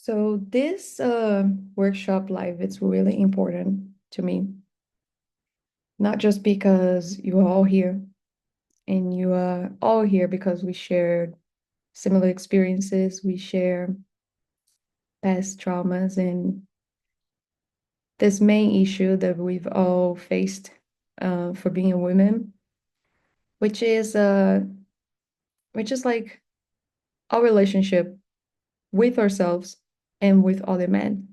So this workshop live, it's really important to me, not just because you are all here and you are all here because we shared similar experiences, we share past traumas and this main issue that we've all faced for being a woman, which is uh which is like our relationship with ourselves and with other men.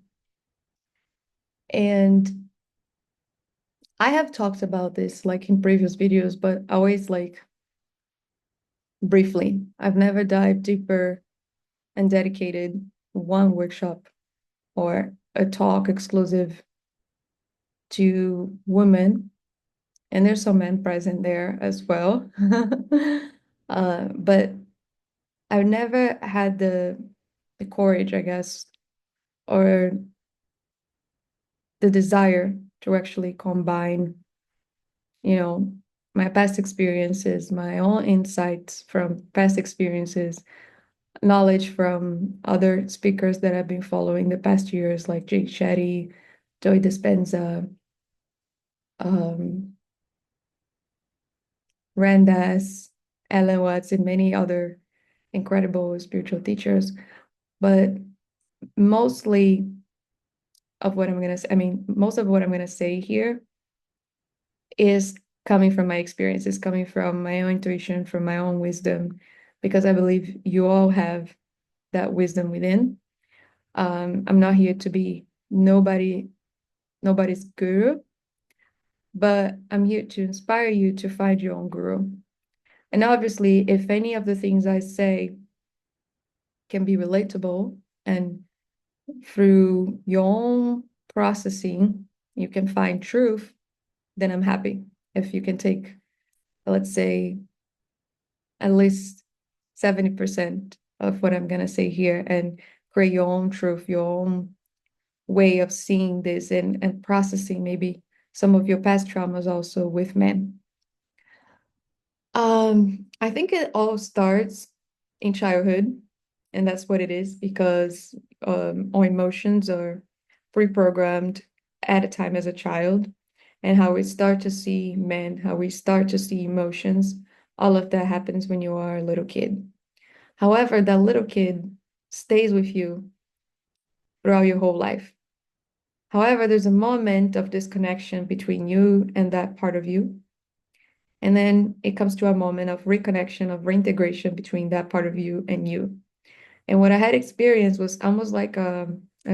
And I have talked about this like in previous videos, but always like briefly. I've never dived deeper and dedicated one workshop or a talk exclusive to women. And there's some men present there as well. But I've never had the courage, I guess, or the desire to actually combine, you know, my past experiences, my own insights from past experiences, knowledge from other speakers that I've been following the past years, like Jake Shetty, Joy Dispenza, um, Randas, Ellen Watts, and many other incredible spiritual teachers. But mostly of what I'm gonna say, I mean, most of what I'm gonna say here is coming from my experiences, coming from my own intuition, from my own wisdom, because I believe you all have that wisdom within. I'm not here to be nobody's guru, but I'm here to inspire you to find your own guru. And obviously, if any of the things I say can be relatable and through your own processing, you can find truth, then I'm happy. If you can take, let's say, at least 70% of what I'm going to say here and create your own truth, your own way of seeing this and processing maybe some of your past traumas also with men. I think it all starts in childhood, and that's what it is because our emotions are pre-programmed at a time as a child, and how we start to see men, how we start to see emotions, all of that happens when you are a little kid. However, that little kid stays with you throughout your whole life. However, there's a moment of disconnection between you and that part of you. And then it comes to a moment of reconnection, of reintegration between that part of you and you. And what I had experienced was almost like a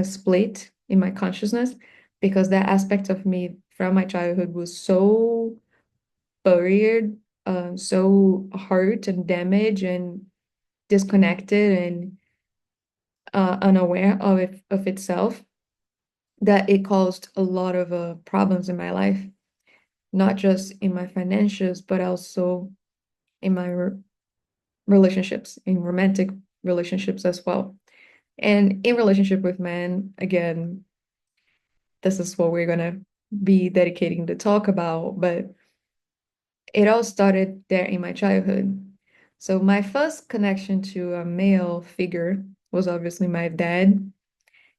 split in my consciousness because that aspect of me from my childhood was so buried, so hurt and damaged and disconnected and unaware of itself that it caused a lot of problems in my life, not just in my financials, but also in my relationships, in romantic relationships as well. And in relationship with men, again, this is what we're gonna be dedicating the talk about, but it all started there in my childhood. So my first connection to a male figure was obviously my dad.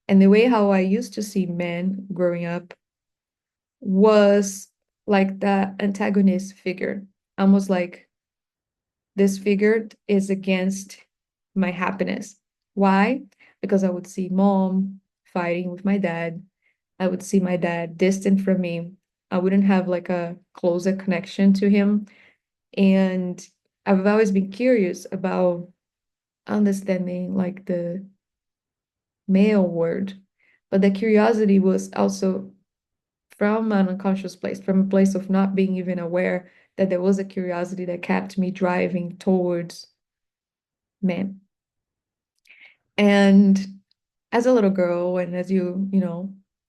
And the way how I used to see men growing up was like the antagonist figure, almost like this figure is against my happiness. Why? Because I would see mom fighting with my dad. I would see my dad distant from me. I wouldn't have like a closer connection to him. And I've always been curious about understanding like the male word. But the curiosity was also from an unconscious place, from a place of not being even aware that there was a curiosity that kept me driving towards men. And as a little girl, and as you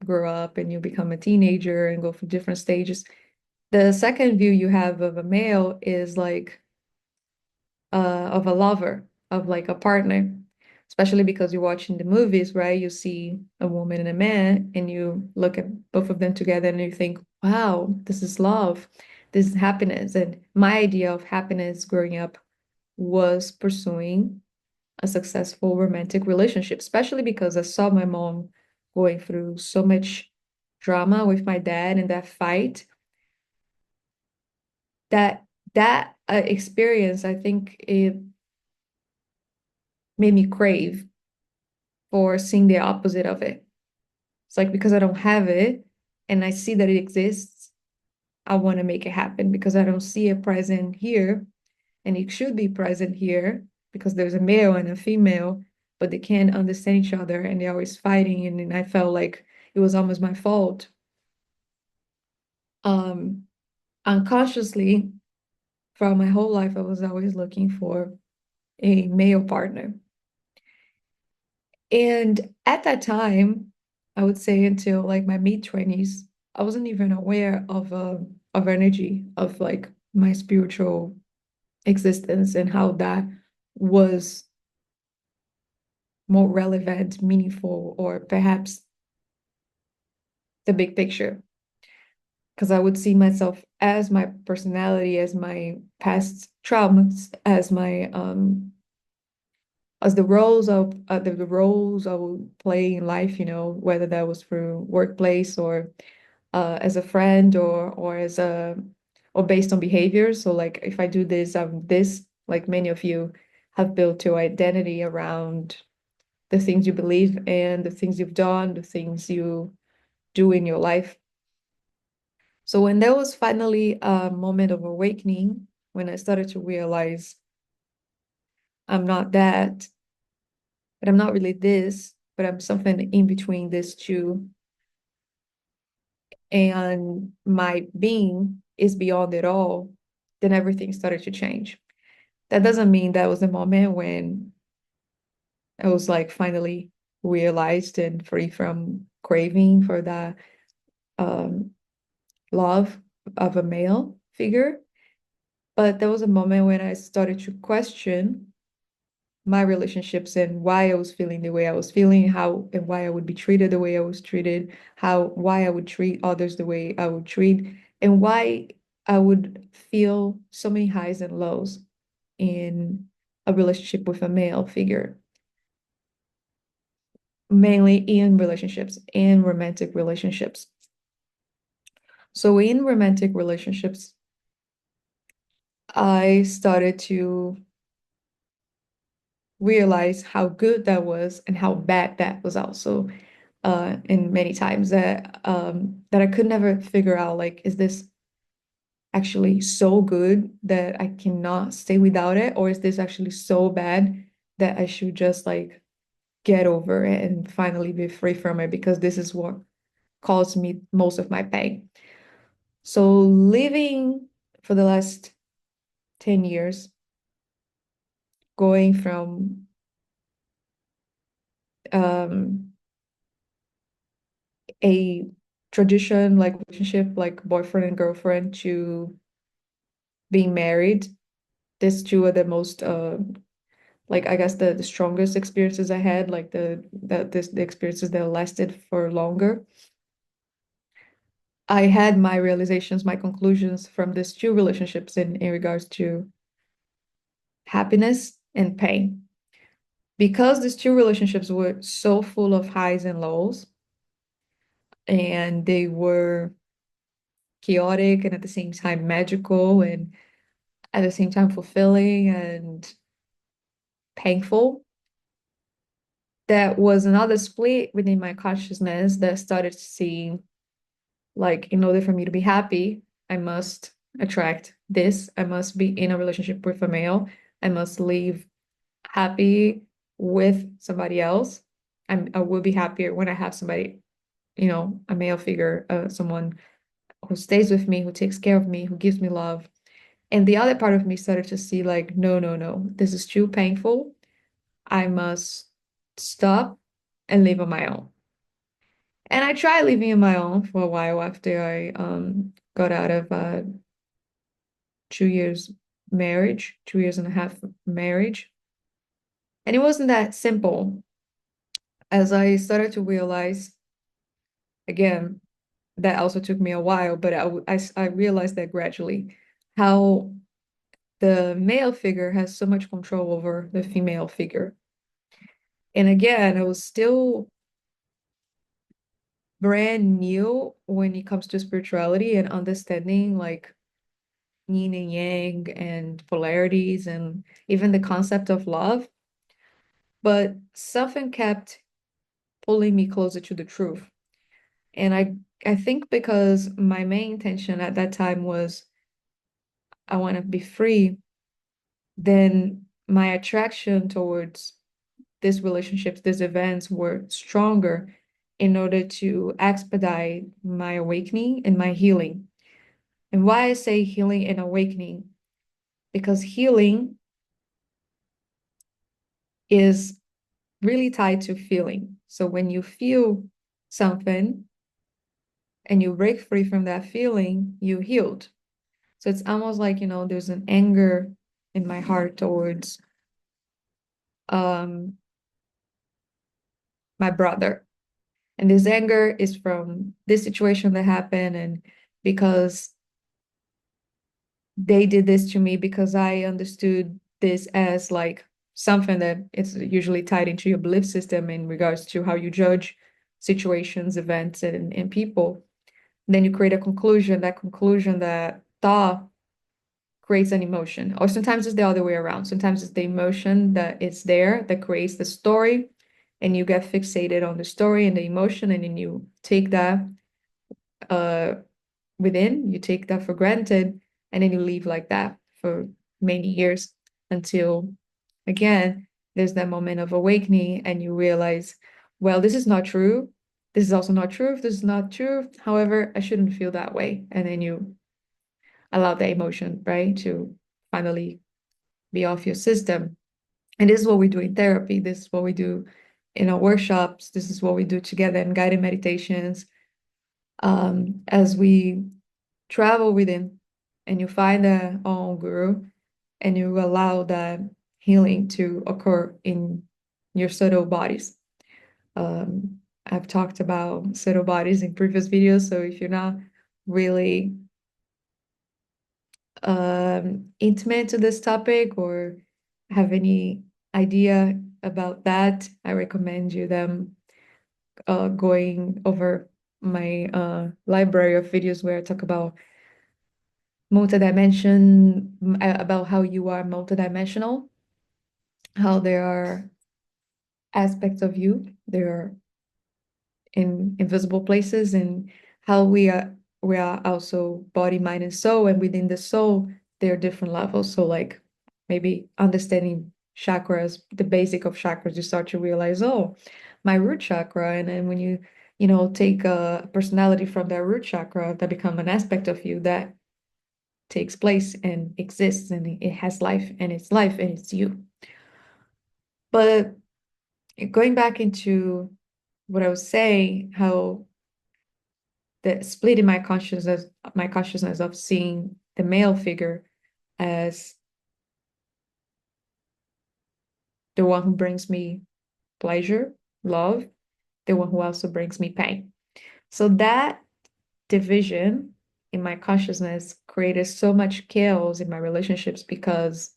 grow up and you become a teenager and go through different stages, the second view you have of a male is like of a lover, of like a partner, especially because you're watching the movies, right? You see a woman and a man, and you look at both of them together and you think, wow, this is love, this is happiness. And my idea of happiness growing up was pursuing a successful romantic relationship, especially because I saw my mom going through so much drama with my dad and that fight. That experience, I think it made me crave for seeing the opposite of it. It's like because I don't have it and I see that it exists, I want to make it happen because I don't see it present here, and it should be present here because there's a male and a female, but they can't understand each other and they're always fighting. And then I felt like it was almost my fault. Um, Unconsciously, throughout my whole life, I was always looking for a male partner. And at that time, I would say until like my mid-20s, I wasn't even aware of energy, of like my spiritual existence and how that was more relevant, meaningful, or perhaps the big picture. Because I would see myself as my personality, as my past traumas, as the roles I would play in life, whether that was through workplace or as a friend or based on behavior. So like if I do this, I'm this, like many of you have built your identity around the things you believe and the things you've done, the things you do in your life. So when there was finally a moment of awakening, when I started to realize I'm not that, but I'm not really this, but I'm something in between these two, and my being is beyond it all, then everything started to change. That doesn't mean that was the moment when I was like finally realized and free from craving for that um, love of a male figure. But there was a moment when I started to question my relationships and why I was feeling the way I was feeling, how and why I would be treated the way I was treated, why I would treat others the way I would treat, and why I would feel so many highs and lows in a relationship with a male figure, mainly in relationships, in romantic relationships. So in romantic relationships, I started to realize how good that was and how bad that was also. And many times that I could never figure out, like, is this actually so good that I cannot stay without it, or is this actually so bad that I should just like get over it and finally be free from it because this is what caused me most of my pain. So living for the last 10 years, going from um a tradition like relationship like boyfriend and girlfriend to being married, these two are the most like I guess the strongest experiences I had, like the experiences that lasted for longer. I had my realizations, my conclusions from these two relationships in regards to happiness and pain. Because these two relationships were so full of highs and lows, and they were chaotic and at the same time magical and at the same time fulfilling and painful. That was another split within my consciousness that started to see, like, in order for me to be happy, I must attract this. I must be in a relationship with a male. I must live happy with somebody else. I will be happier when I have somebody, a male figure, someone who stays with me, who takes care of me, who gives me love. And the other part of me started to see, like, no, no, no, this is too painful. I must stop and live on my own. And I tried living on my own for a while after I got out of 2 years marriage, 2 years and a half marriage. And it wasn't that simple as I started to realize, again, that also took me a while, but I realized that gradually how the male figure has so much control over the female figure. And again, I was still brand new when it comes to spirituality and understanding like yin and yang and polarities and even the concept of love. But something kept pulling me closer to the truth. And I think because my main intention at that time was I want to be free, then my attraction towards these relationships, these events were stronger in order to expedite my awakening and my healing. And why I say healing and awakening, because healing is really tied to feeling. So when you feel something and you break free from that feeling, you healed. So it's almost like, there's an anger in my heart towards um my brother. And this anger is from this situation that happened and because they did this to me because I understood this as like something that it's usually tied into your belief system in regards to how you judge situations, events, and people. Then you create a conclusion, that conclusion, that thought creates an emotion. Or sometimes it's the other way around. Sometimes it's the emotion that is there that creates the story, and you get fixated on the story and the emotion, and then you take that uh you take that for granted, and then you live like that for many years until again there's that moment of awakening and you realize, well, this is not true. This is also not true. This is not true. However, I shouldn't feel that way. And then you allow the emotion, right, to finally be off your system. And this is what we do in therapy. This is what we do in our workshops. This is what we do together in guided meditations. As we travel within and you find a own guru and you allow that healing to occur in your subtle bodies. I've talked about subtle bodies in previous videos, so if you're not really intimate to this topic or have any idea about that, I recommend you them going over my library of videos where I talk about multidimension, about how you are multidimensional, how there are aspects of you, there are in invisible places, and how we are also body, mind, and soul, and within the soul, there are different levels. So like maybe understanding chakras, the basic of chakras, you start to realize, oh, my root chakra, and then when you take a personality from that root chakra, that become an aspect of you that takes place and exists and it has life and it's life and it's you. But going back into what I was saying, how the split in my consciousness of seeing the male figure as the one who brings me pleasure, love, the one who also brings me pain. So that division in my consciousness created so much chaos in my relationships because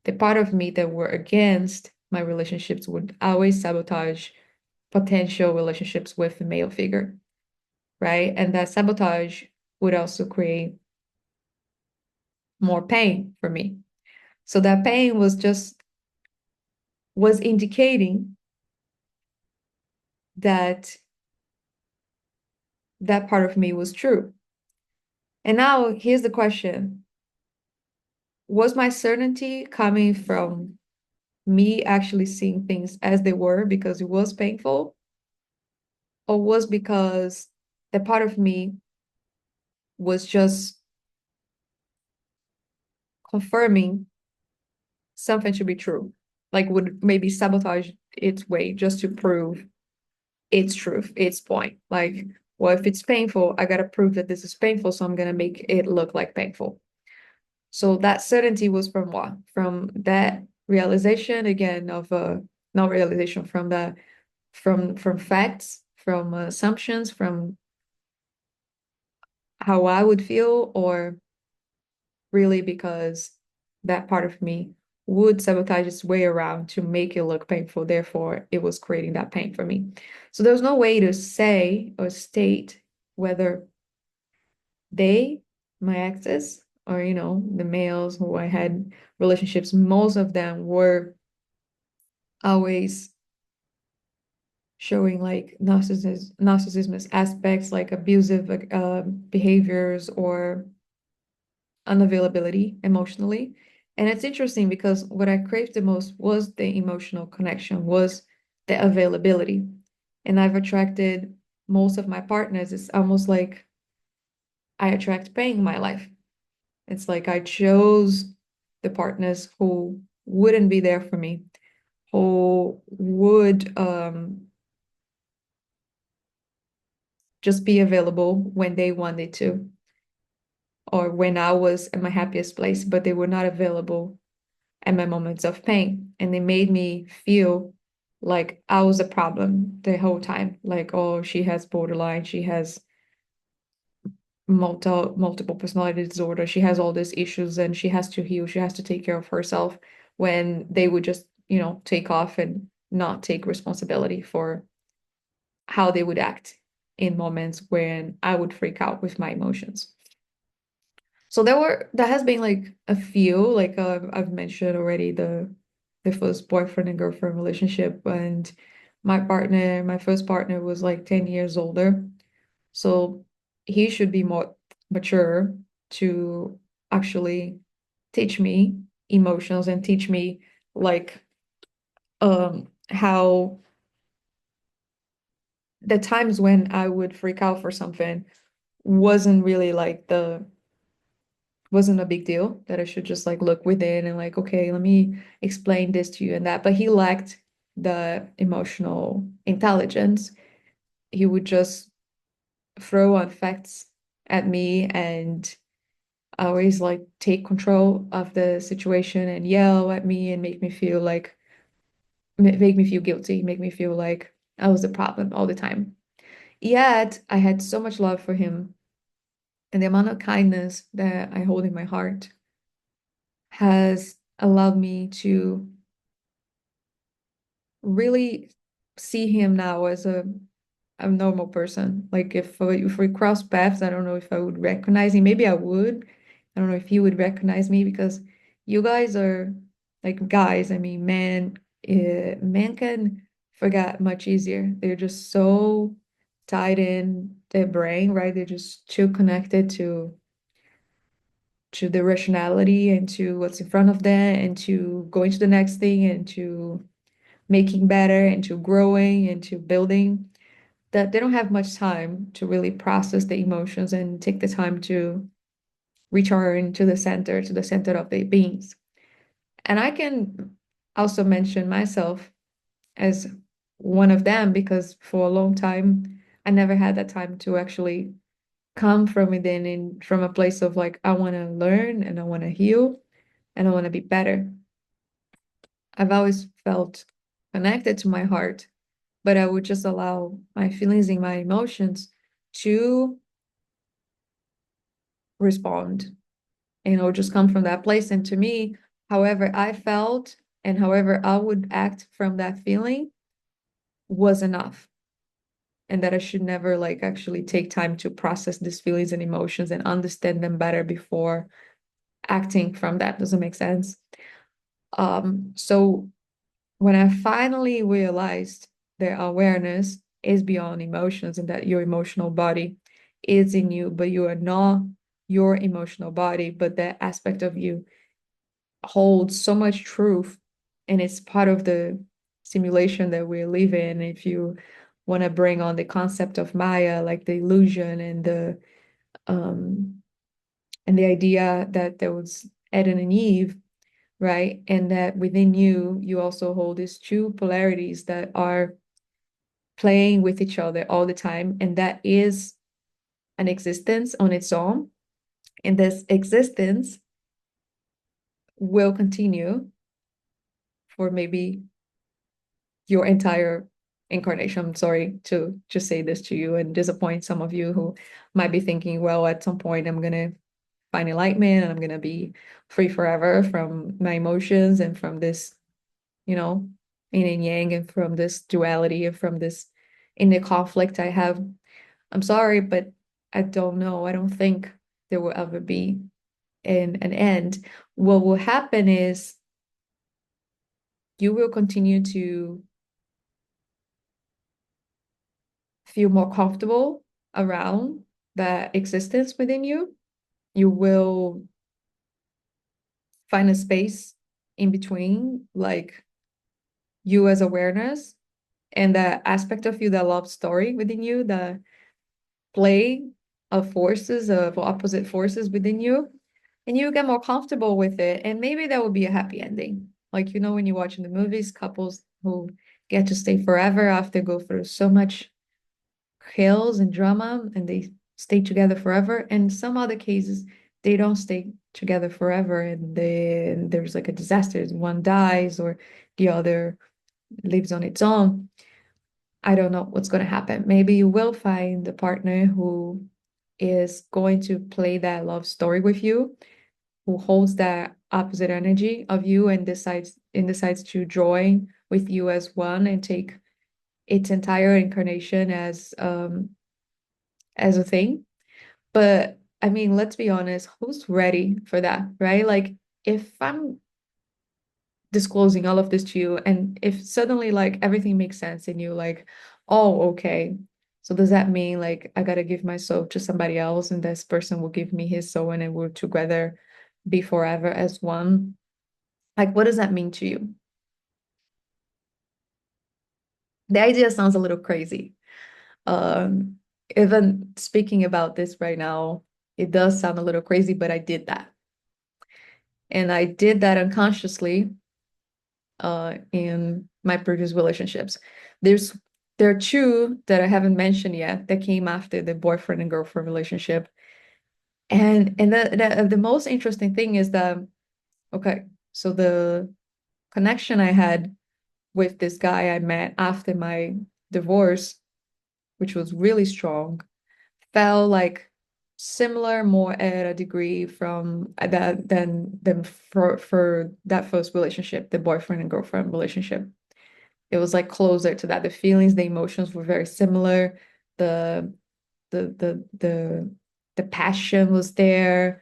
the part of me that were against my relationships would always sabotage potential relationships with the male figure, right? And that sabotage would also create more pain for me. So that pain was indicating that that part of me was true. And now here's the question. Was my certainty coming from me actually seeing things as they were because it was painful, or was because the part of me was just confirming something to be true, like would maybe sabotage its way just to prove its truth, its point. Like, well, if it's painful, I gotta prove that this is painful, so I'm gonna make it look like painful. So that certainty was from what? From that realization again of not realization from the from facts, from assumptions, from how I would feel, or really because that part of me would sabotage its way around to make it look painful. Therefore, it was creating that pain for me. So there's no way to say or state whether they, my exes, or the males who I had relationships, most of them were always showing like narcissism aspects, like abusive behaviors or unavailability emotionally. And it's interesting because what I craved the most was the emotional connection, was the availability. And I've attracted most of my partners. It's almost like I attract pain in my life. It's like I chose the partners who wouldn't be there for me, who would just be available when they wanted to, or when I was at my happiest place, but they were not available at my moments of pain. And they made me feel like I was a problem the whole time. Like, oh, she has borderline, she has multiple personality disorder, she has all these issues and she has to heal, she has to take care of herself, when they would just, take off and not take responsibility for how they would act in moments when I would freak out with my emotions. So there has been like a few, like I've mentioned already, the first boyfriend and girlfriend relationship, and my first partner was like 10 years older. So he should be more mature to actually teach me emotions and teach me like how the times when I would freak out for something wasn't really like the wasn't a big deal, that I should just like look within and like, okay, let me explain this to you and that. But he lacked the emotional intelligence. He would just throw on facts at me and always like take control of the situation and yell at me and make me feel like, make me feel guilty, make me feel like I was the problem all the time. Yet I had so much love for him, and the amount of kindness that I hold in my heart has allowed me to really see him now as a normal person. Like if we cross paths, I don't know if I would recognize him. Maybe I would. I don't know if he would recognize me, because you guys are like guys. I mean, men can forget much easier. They're just so tied in their brain, right? They're just too connected to the rationality and to what's in front of them and to going to the next thing and to making better and to growing and to building, that they don't have much time to really process the emotions and take the time to return to the center of their beings. And I can also mention myself as one of them, because for a long time I never had that time to actually come from within and from a place of like, I want to learn and I want to heal and I want to be better. I've always felt connected to my heart, but I would just allow my feelings and my emotions to respond, just come from that place. And to me, however I felt and however I would act from that feeling was enough. And that I should never like actually take time to process these feelings and emotions and understand them better before acting from that. Doesn't make sense. So when I finally realized that awareness is beyond emotions and that your emotional body is in you, but you are not your emotional body, but that aspect of you holds so much truth, and it's part of the simulation that we live in. If you want to bring on the concept of Maya, like the illusion um and the idea that there was Adam and Eve, right? And that within you, you also hold these two polarities that are playing with each other all the time. And that is an existence on its own. And this existence will continue for maybe your entire incarnation. I'm sorry to just say this to you and disappoint some of you who might be thinking, well, at some point I'm gonna find enlightenment and I'm gonna be free forever from my emotions and from this, you know, yin and yang and from this duality and from this inner conflict I have. I'm sorry, but I don't know. I don't think there will ever be an end. What will happen is you will continue to feel more comfortable around that existence within you. You will find a space in between, like you as awareness and the aspect of you that loves story within you, the play of forces, of opposite forces within you, and you get more comfortable with it. And maybe that would be a happy ending. Like, when you watch in the movies, couples who get to stay forever after go through so much chaos and drama and they stay together forever. And some other cases, they don't stay together forever and then there's like a disaster. One dies or the other lives on its own. I don't know what's going to happen. Maybe you will find a partner who is going to play that love story with you, who holds that opposite energy of you and decides to join with you as one and take its entire incarnation as a thing. But I mean, let's be honest, who's ready for that, right? Like if I'm disclosing all of this to you and if suddenly like everything makes sense in you, like, oh, okay, so does that mean like I gotta give my soul to somebody else and this person will give me his soul and then we'll together be forever as one? Like, what does that mean to you? The idea sounds a little crazy. Um, Even speaking about this right now, it does sound a little crazy, but I did that. And I did that unconsciously in my previous relationships. There's there are two that I haven't mentioned yet that came after the boyfriend and girlfriend relationship. And the most interesting thing is that okay, so the connection I had with this guy I met after my divorce, which was really strong, felt like similar more at a degree from that than for that first relationship, the boyfriend and girlfriend relationship. It was like closer to that. The feelings, the emotions were very similar. The the the the the passion was there.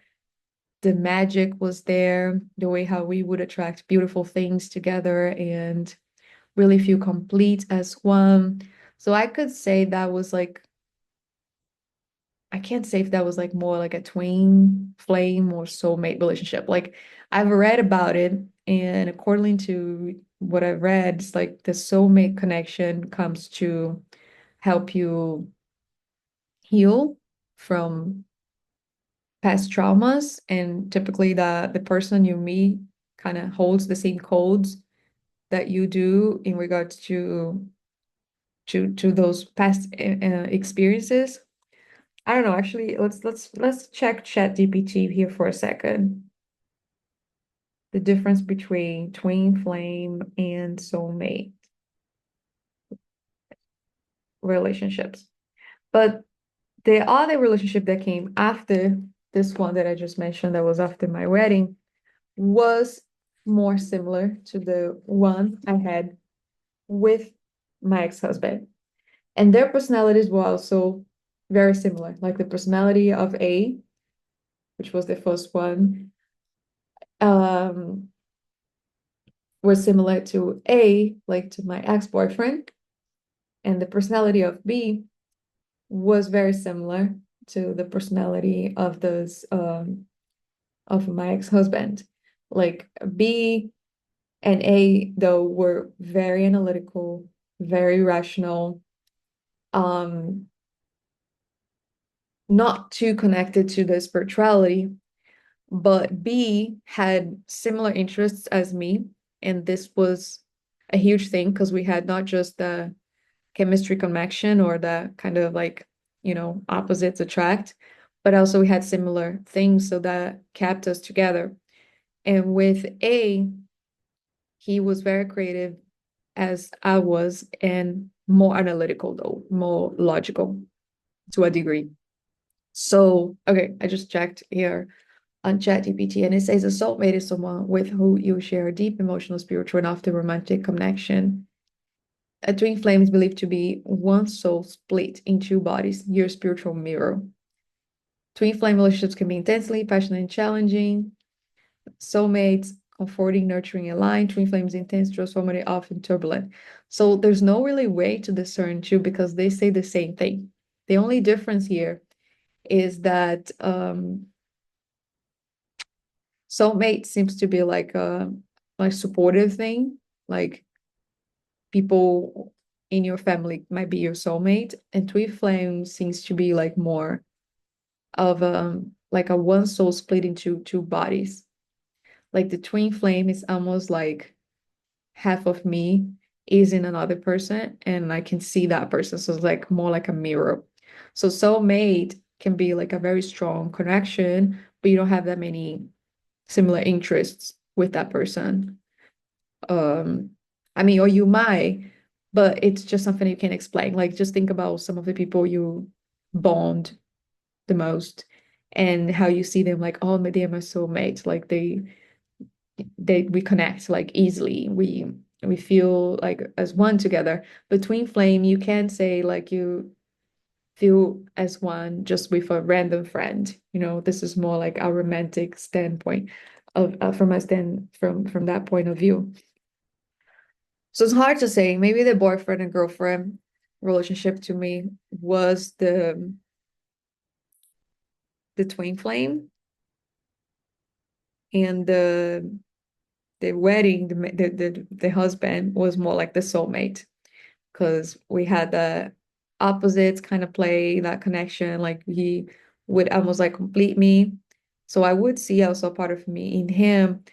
The magic was there. The way how we would attract beautiful things together and really feel complete as one. So I could say that was like I can't say if that was like more like a twin flame or soulmate relationship. Like I've read about it, and according to what I've read, it's like the soulmate connection comes to help you heal from past traumas, and typically the person you meet kind of holds the same codes that you do in regards to those past experiences. I don't know, actually, let's check ChatGPT here for a second. The difference between twin flame and soulmate relationships. But the other relationship that came after this one that I just mentioned, that was after my wedding, was more similar to the one I had with my ex-husband. And their personalities were also very similar. Like the personality of A, which was the first one, um, was similar to A, like to my ex-boyfriend, and the personality of B was very similar to the personality of those of my ex-husband. Like B and A though were very analytical, very rational, um, not too connected to the spirituality, but B had similar interests as me, and this was a huge thing because we had not just the chemistry connection or the kind of like, opposites attract, but also we had similar things, so that kept us together. And with A, he was very creative as I was, and more analytical though, more logical to a degree. So, okay, I just checked here. on ChatGPT, and it says a soulmate is someone with who you share a deep emotional, spiritual, and often romantic connection. A twin flame is believed to be one soul split in two bodies, your spiritual mirror. Twin flame relationships can be intensely passionate and challenging. Soulmates, comforting, nurturing, aligned. Twin flames, intense, transformative, often turbulent. So there's no really way to discern two because they say the same thing. The only difference here is that soulmate seems to be like a supportive thing, like people in your family might be your soulmate, and twin flame seems to be like more of like a one soul split into two bodies. Like the twin flame is almost like half of me is in another person and I can see that person. So it's like more like a mirror. So soulmate can be like a very strong connection, but you don't have that many similar interests with that person. Um, I mean, or you might, but it's just something you can explain. Like just think about some of the people you bond the most and how you see them like, oh, they are my soulmates. Like we connect like easily. We feel like as one together. Between flame, you can say like you feel as one just with a random friend. This is more like a romantic standpoint of from a stand from that point of view. So it's hard to say. Maybe the boyfriend and girlfriend relationship to me was the twin flame, and the wedding, the husband was more like the soulmate because we had the opposites kind of play that connection. Like he would almost like complete me. So I would see also a part of me in him,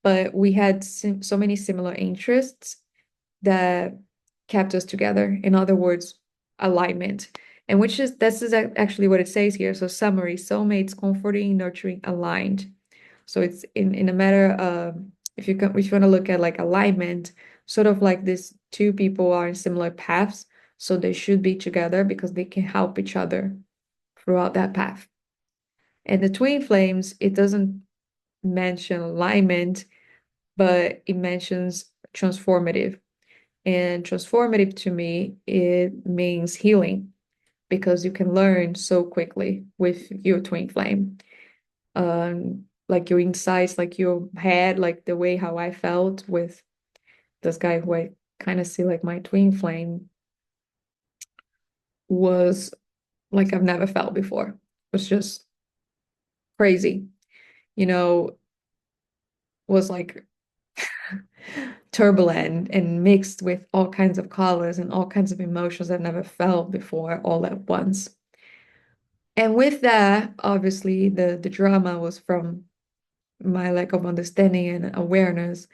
but we had so many similar interests that kept us together. In other words, alignment. And which is this is actually what it says here. So summary, soulmates, comforting, nurturing, aligned. So it's in a matter of if you want to look at like alignment, sort of like these two people are in similar paths, so they should be together because they can help each other throughout that path. And the twin flames, it doesn't mention alignment, but it mentions transformative. And transformative to me, it means healing because you can learn so quickly with your twin flame. Like your insights, like your head, like the way how I felt with this guy who I kind of see like my twin flame was like I've never felt before. It was just crazy, you know, was like turbulent and mixed with all kinds of colors and all kinds of emotions I've never felt before all at once. And with that, obviously the drama was from my lack of understanding and awareness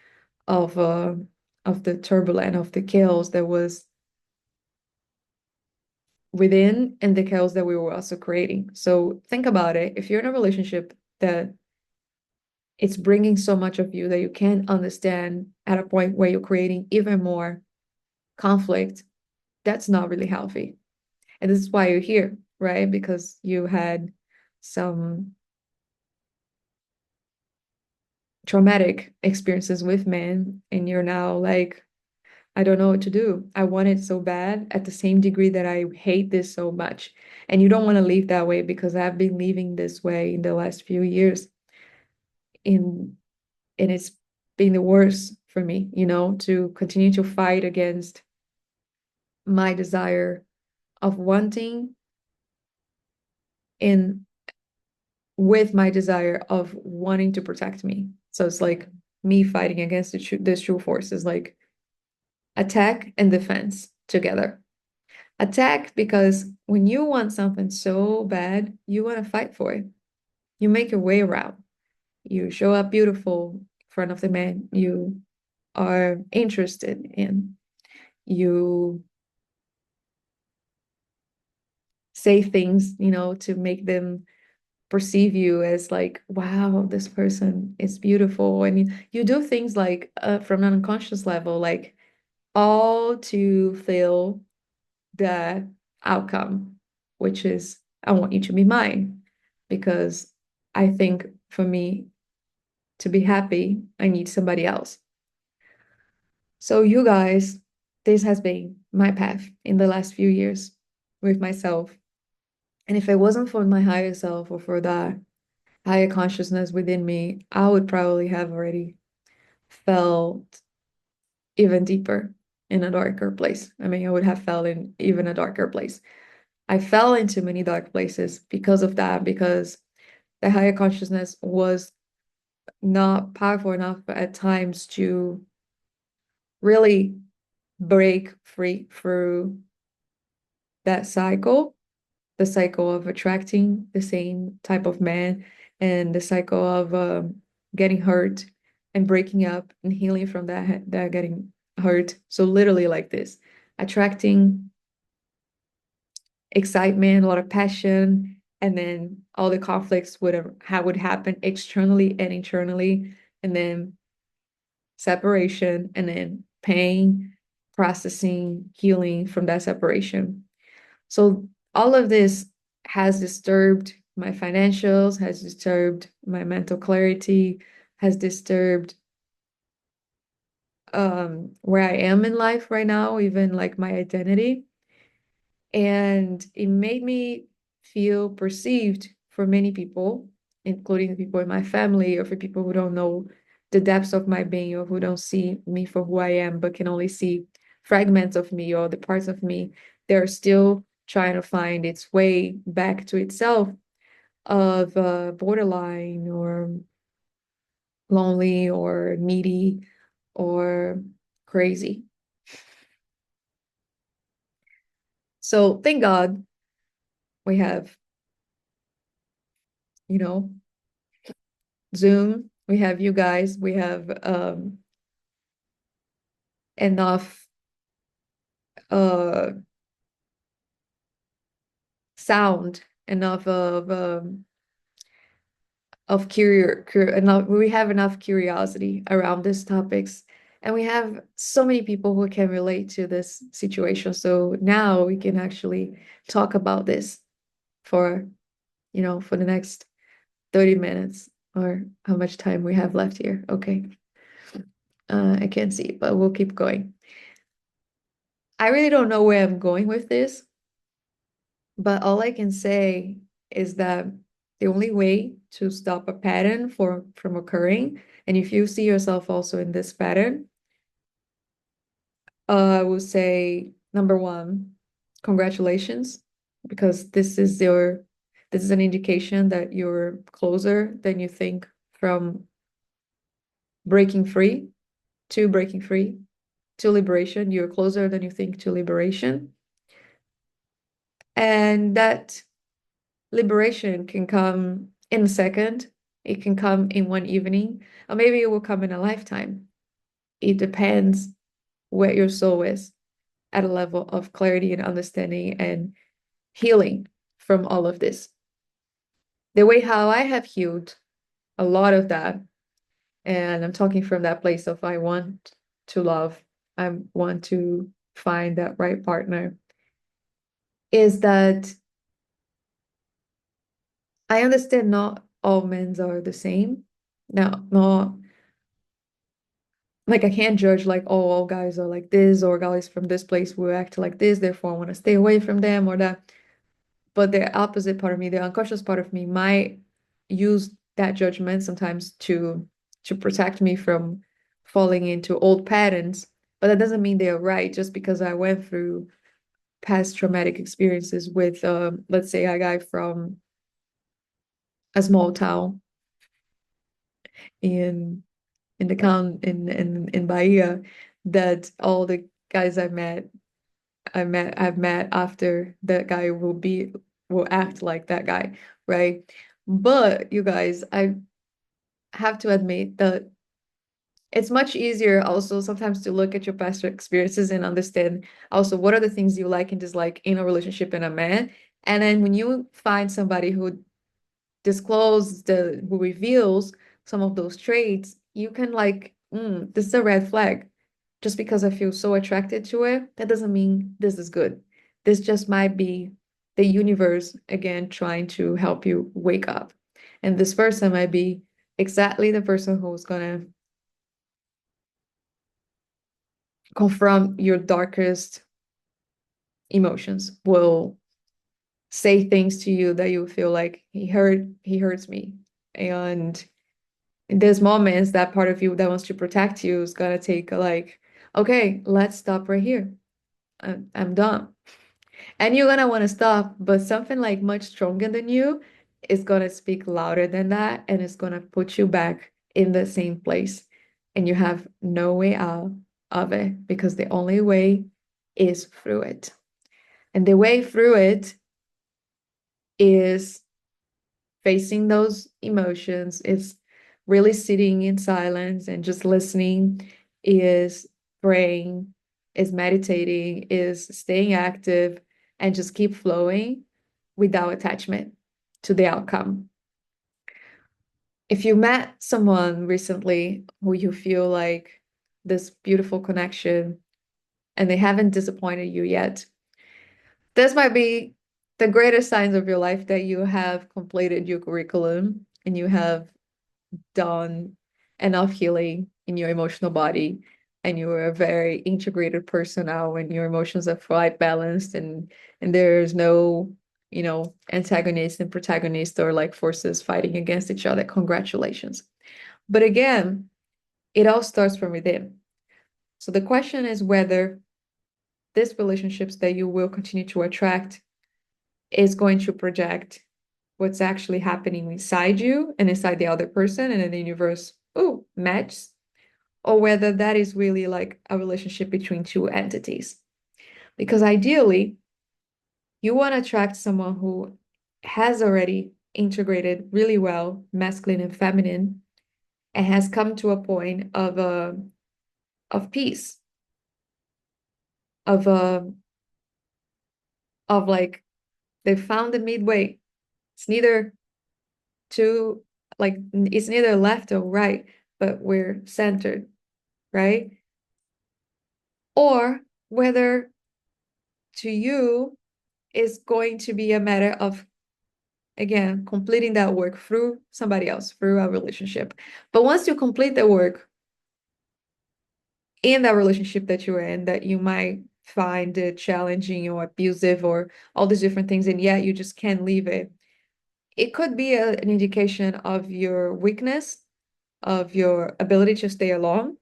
of the turbulence of the chaos that was within and the chaos that we were also creating. So think about it. If you're in a relationship that it's bringing so much of you that you can't understand at a point where you're creating even more conflict, that's not really healthy. And this is why you're here, right? Because you had some traumatic experiences with men and you're now like, I don't know what to do. I want it so bad at the same degree that I hate this so much. And you don't want to leave that way because I've been living this way in the last few years in and it's been the worst for me, to continue to fight against my desire of wanting and with my desire of wanting to protect me. So it's like me fighting against this true force is like attack and defense together. Attack because when you want something so bad, you want to fight for it. You make your way around. You show up beautiful in front of the man you are interested in. You say things, to make them perceive you as like, wow, this person is beautiful. And you do things like from an unconscious level, like all to feel the outcome, which is I want you to be mine because I think for me to be happy, I need somebody else. So, you guys, this has been my path in the last few years with myself. And if it wasn't for my higher self or for that higher consciousness within me, I would probably have already felt even deeper in a darker place. I mean, I would have fell in even a darker place. I fell into many dark places because of that, because the higher consciousness was not powerful enough at times to really break free through that cycle, the cycle of attracting the same type of man and the cycle of getting hurt and breaking up and healing from that getting hurt. So literally like this, attracting excitement, a lot of passion, and then all the conflicts would happen externally and internally, and then separation, and then pain, processing, healing from that separation. So all of this has disturbed my financials, has disturbed my mental clarity, has disturbed where I am in life right now, even like my identity. And it made me feel perceived for many people, including the people in my family, or for people who don't know the depths of my being, or who don't see me for who I am, but can only see fragments of me or the parts of me that are still trying to find its way back to itself, of borderline or lonely or needy or crazy. So thank God we have, you know, Zoom, we have you guys, we have enough uh sound, enough of enough, we have enough curiosity around these topics, and we have so many people who can relate to this situation. So now we can actually talk about this for, for the next 30 minutes, or how much time we have left here. Okay. I can't see, but we'll keep going. I really don't know where I'm going with this, but all I can say is that the only way to stop a pattern from occurring, and if you see yourself also in this pattern, I would say number one, congratulations, because this is an indication that you're closer than you think from breaking free breaking free to liberation. You're closer than you think to liberation. And that liberation can come in a second, it can come in one evening, or maybe it will come in a lifetime. It depends where your soul is at a level of clarity and understanding and healing from all of this. The way how I have healed a lot of that, and I'm talking from that place of I want to love, I want to find that right partner, is that I understand not all men are the same. Now, not like I can't judge like, oh, all guys are like this, or guys from this place will act like this, therefore I want to stay away from them or that. But the opposite part of me, the unconscious part of me, might use that judgment sometimes to protect me from falling into old patterns. But that doesn't mean they're right, just because I went through past traumatic experiences with, let's say, a guy from a small town in in Bahia, that all the guys I've met after that guy will act like that guy, right? But you guys, I have to admit that it's much easier also sometimes to look at your past experiences and understand also what are the things you like and dislike in a relationship and a man. And then when you find somebody who reveals some of those traits, you can like, this is a red flag. Just because I feel so attracted to it, that doesn't mean this is good. This just might be the universe again trying to help you wake up. And this person might be exactly the person who's gonna confront your darkest emotions, will say things to you that you feel like he hurts me. And in those moments, that part of you that wants to protect you is gonna take a like, okay, let's stop right here. I'm done. And you're gonna want to stop, but something like much stronger than you is gonna speak louder than that, and it's gonna put you back in the same place. And you have no way out of it because the only way is through it. And the way through it is facing those emotions, is really sitting in silence and just listening, is praying, is meditating, is staying active, and just keep flowing without attachment to the outcome. If you met someone recently who you feel like this beautiful connection and they haven't disappointed you yet, this might be the greatest signs of your life that you have completed your curriculum and you have done enough healing in your emotional body and you're a very integrated person now and your emotions are quite balanced and there's no, antagonist and protagonist or like forces fighting against each other. Congratulations. But again, it all starts from within. So the question is whether these relationships that you will continue to attract is going to project what's actually happening inside you and inside the other person, and then the universe, oh, match, or whether that is really like a relationship between two entities. Because ideally, you want to attract someone who has already integrated really well masculine and feminine and has come to a point of peace, of like they found the midway. It's neither too like it's neither left or right, but we're centered, right? Or whether to you is going to be a matter of, again, completing that work through somebody else, through a relationship. But once you complete the work in that relationship that you're in, that you might find it challenging or abusive or all these different things, and yet you just can't leave it. It could be an indication of your weakness, of your ability to stay alone.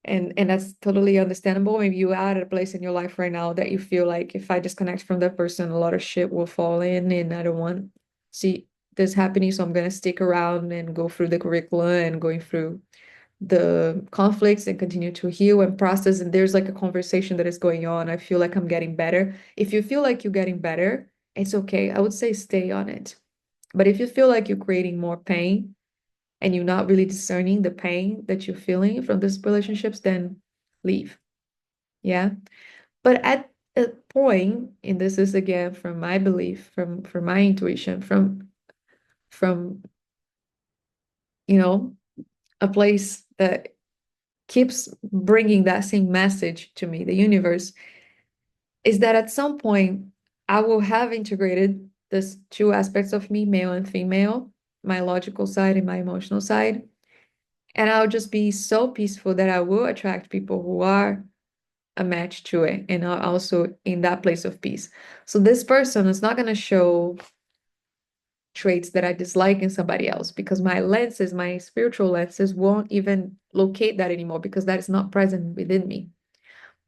And that's totally understandable. Maybe you are at a place in your life right now that you feel like if I disconnect from that person, a lot of shit will fall in, and I don't want to see this happening. So I'm gonna stick around and go through the curriculum and going through the conflicts and continue to heal and process. And there's like a conversation that is going on. I feel like I'm getting better. If you feel like you're getting better, it's okay. I would say stay on it. But if you feel like you're creating more pain, and you're not really discerning the pain that you're feeling from these relationships, then leave. Yeah. But at a point, and this is again from my belief, from my intuition, from a place that keeps bringing that same message to me, the universe, is that at some point I will have integrated these two aspects of me, male and female, my logical side and my emotional side. And I'll just be so peaceful that I will attract people who are a match to it and are also in that place of peace. So this person is not going to show traits that I dislike in somebody else because my lenses, my spiritual lenses won't even locate that anymore because that is not present within me.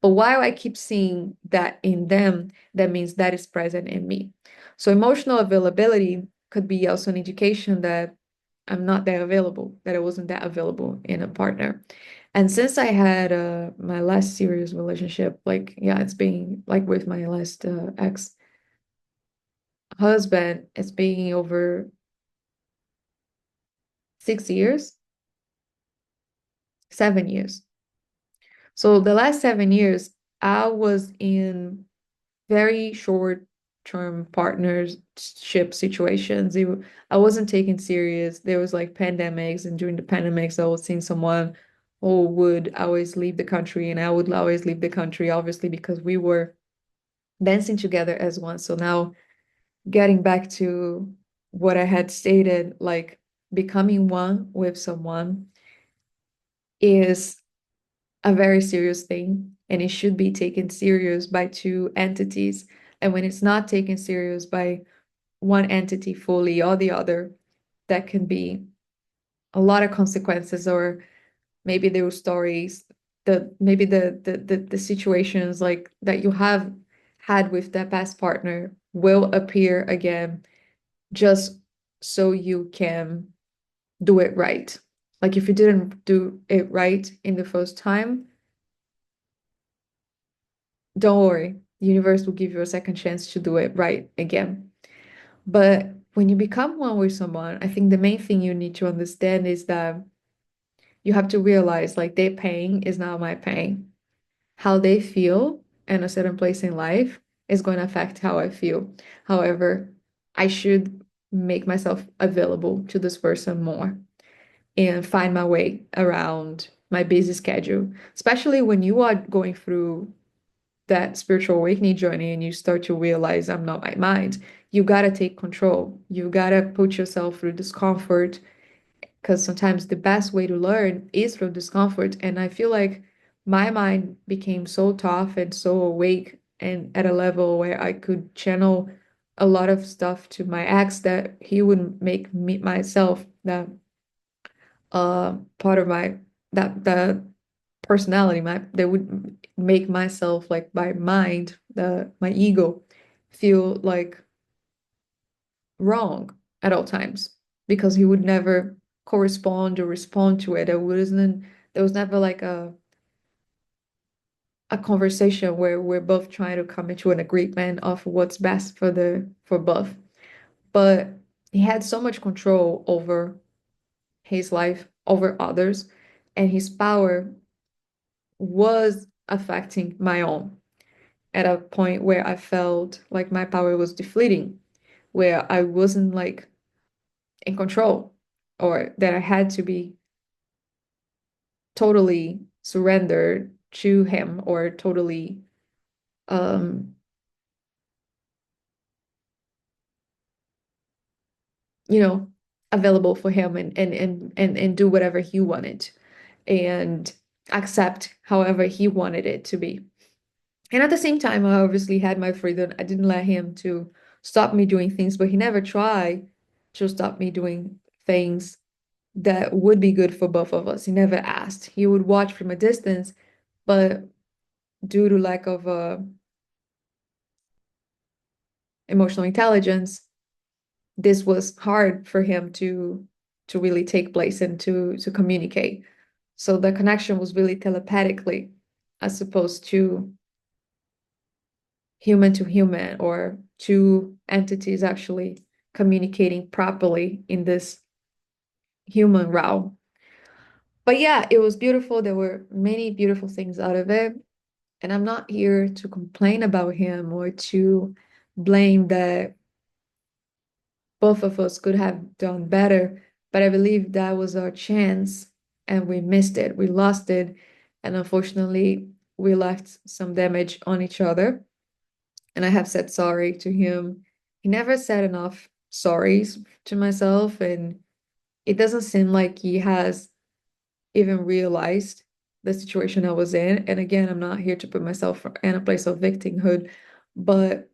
But while I keep seeing that in them, that means that is present in me. So emotional availability could be also an indication that I'm not that available, that I wasn't that available in a partner. And since I had my last serious relationship, like, yeah, it's been like with my last ex-husband, it's been over 6 years, 7 years. So the last 7 years, I was in very short term partnership situations. I wasn't taken serious. There was like pandemics, and during the pandemics, I was seeing someone who would always leave the country, and I would always leave the country, obviously, because we were dancing together as one. So now getting back to what I had stated, like becoming one with someone is a very serious thing, and it should be taken serious by two entities. And when it's not taken serious by one entity fully or the other, that can be a lot of consequences, or maybe there were stories, maybe the situations like that you have had with that past partner will appear again, just so you can do it right. Like if you didn't do it right in the first time, don't worry, the universe will give you a second chance to do it right again. But when you become one with someone, I think the main thing you need to understand is that you have to realize like their pain is not my pain. How they feel in a certain place in life is going to affect how I feel. However, I should make myself available to this person more and find my way around my busy schedule, especially when you are going through that spiritual awakening journey and you start to realize I'm not my mind. You got to take control. You got to put yourself through discomfort, because sometimes the best way to learn is through discomfort. And I feel like my mind became so tough and so awake and at a level where I could channel a lot of stuff to my ex that he would make me myself that part of my that the personality my that would make myself like my mind my ego feel like wrong at all times, because he would never correspond or respond to it. There was never like a conversation where we're both trying to come into an agreement of what's best for both. But he had so much control over his life, over others, and his power was affecting my own at a point where I felt like my power was deflating, where I wasn't like in control, or that I had to be totally surrendered to him, or totally um you know available for him, and do whatever he wanted and accept however he wanted it to be. And at the same time, I obviously had my freedom. I didn't let him to stop me doing things, but he never tried to stop me doing things that would be good for both of us. He never asked. He would watch from a distance, but due to lack of emotional intelligence, this was hard for him to really take place and to communicate. So the connection was really telepathically, as opposed to human to human, or two entities actually communicating properly in this human realm. But yeah, it was beautiful. There were many beautiful things out of it. And I'm not here to complain about him or to blame that both of us could have done better. But I believe that was our chance and we missed it. We lost it. And unfortunately, we left some damage on each other. And I have said sorry to him. He never said enough sorries to myself. And it doesn't seem like he has even realized the situation I was in. And again, I'm not here to put myself in a place of victimhood, but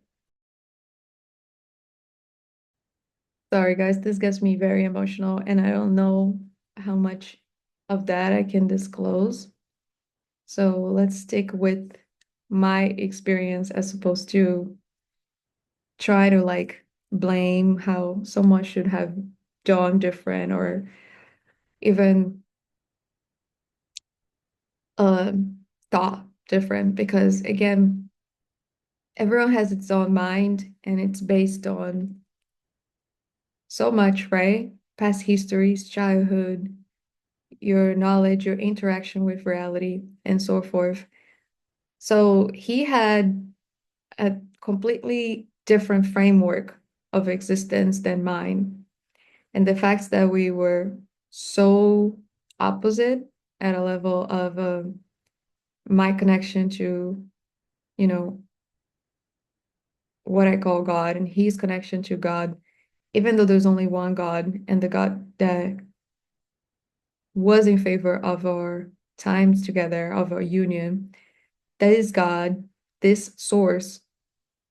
sorry, guys, this gets me very emotional, and I don't know how much of that I can disclose. So let's stick with my experience as opposed to try to like blame how someone should have done different, or even thought different, because again, everyone has its own mind and it's based on so much, right? Past histories, childhood, your knowledge, your interaction with reality, and so forth. So he had a completely different framework of existence than mine. And the fact that we were so opposite at a level of my connection to, you know, what I call God, and his connection to God, even though there's only one God, and the God that was in favor of our times together, of our union, that is God, this source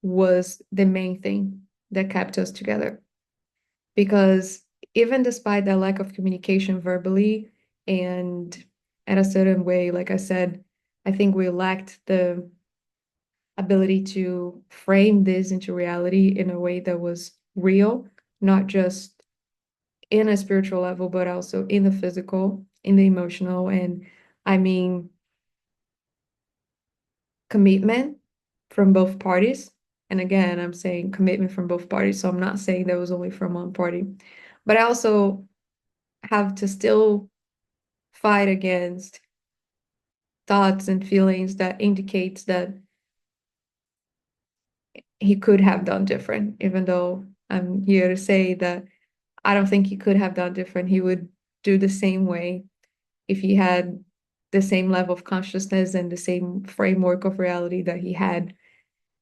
was the main thing that kept us together. Because even despite that lack of communication verbally and at a certain way, like I said, I think we lacked the ability to frame this into reality in a way that was real, not just in a spiritual level, but also in the physical, in the emotional. And I mean, commitment from both parties. And again, I'm saying commitment from both parties. So I'm not saying that was only from one party. But I also have to still fight against thoughts and feelings that indicates that he could have done different, even though I'm here to say that I don't think he could have done different. He would do the same way if he had the same level of consciousness and the same framework of reality that he had.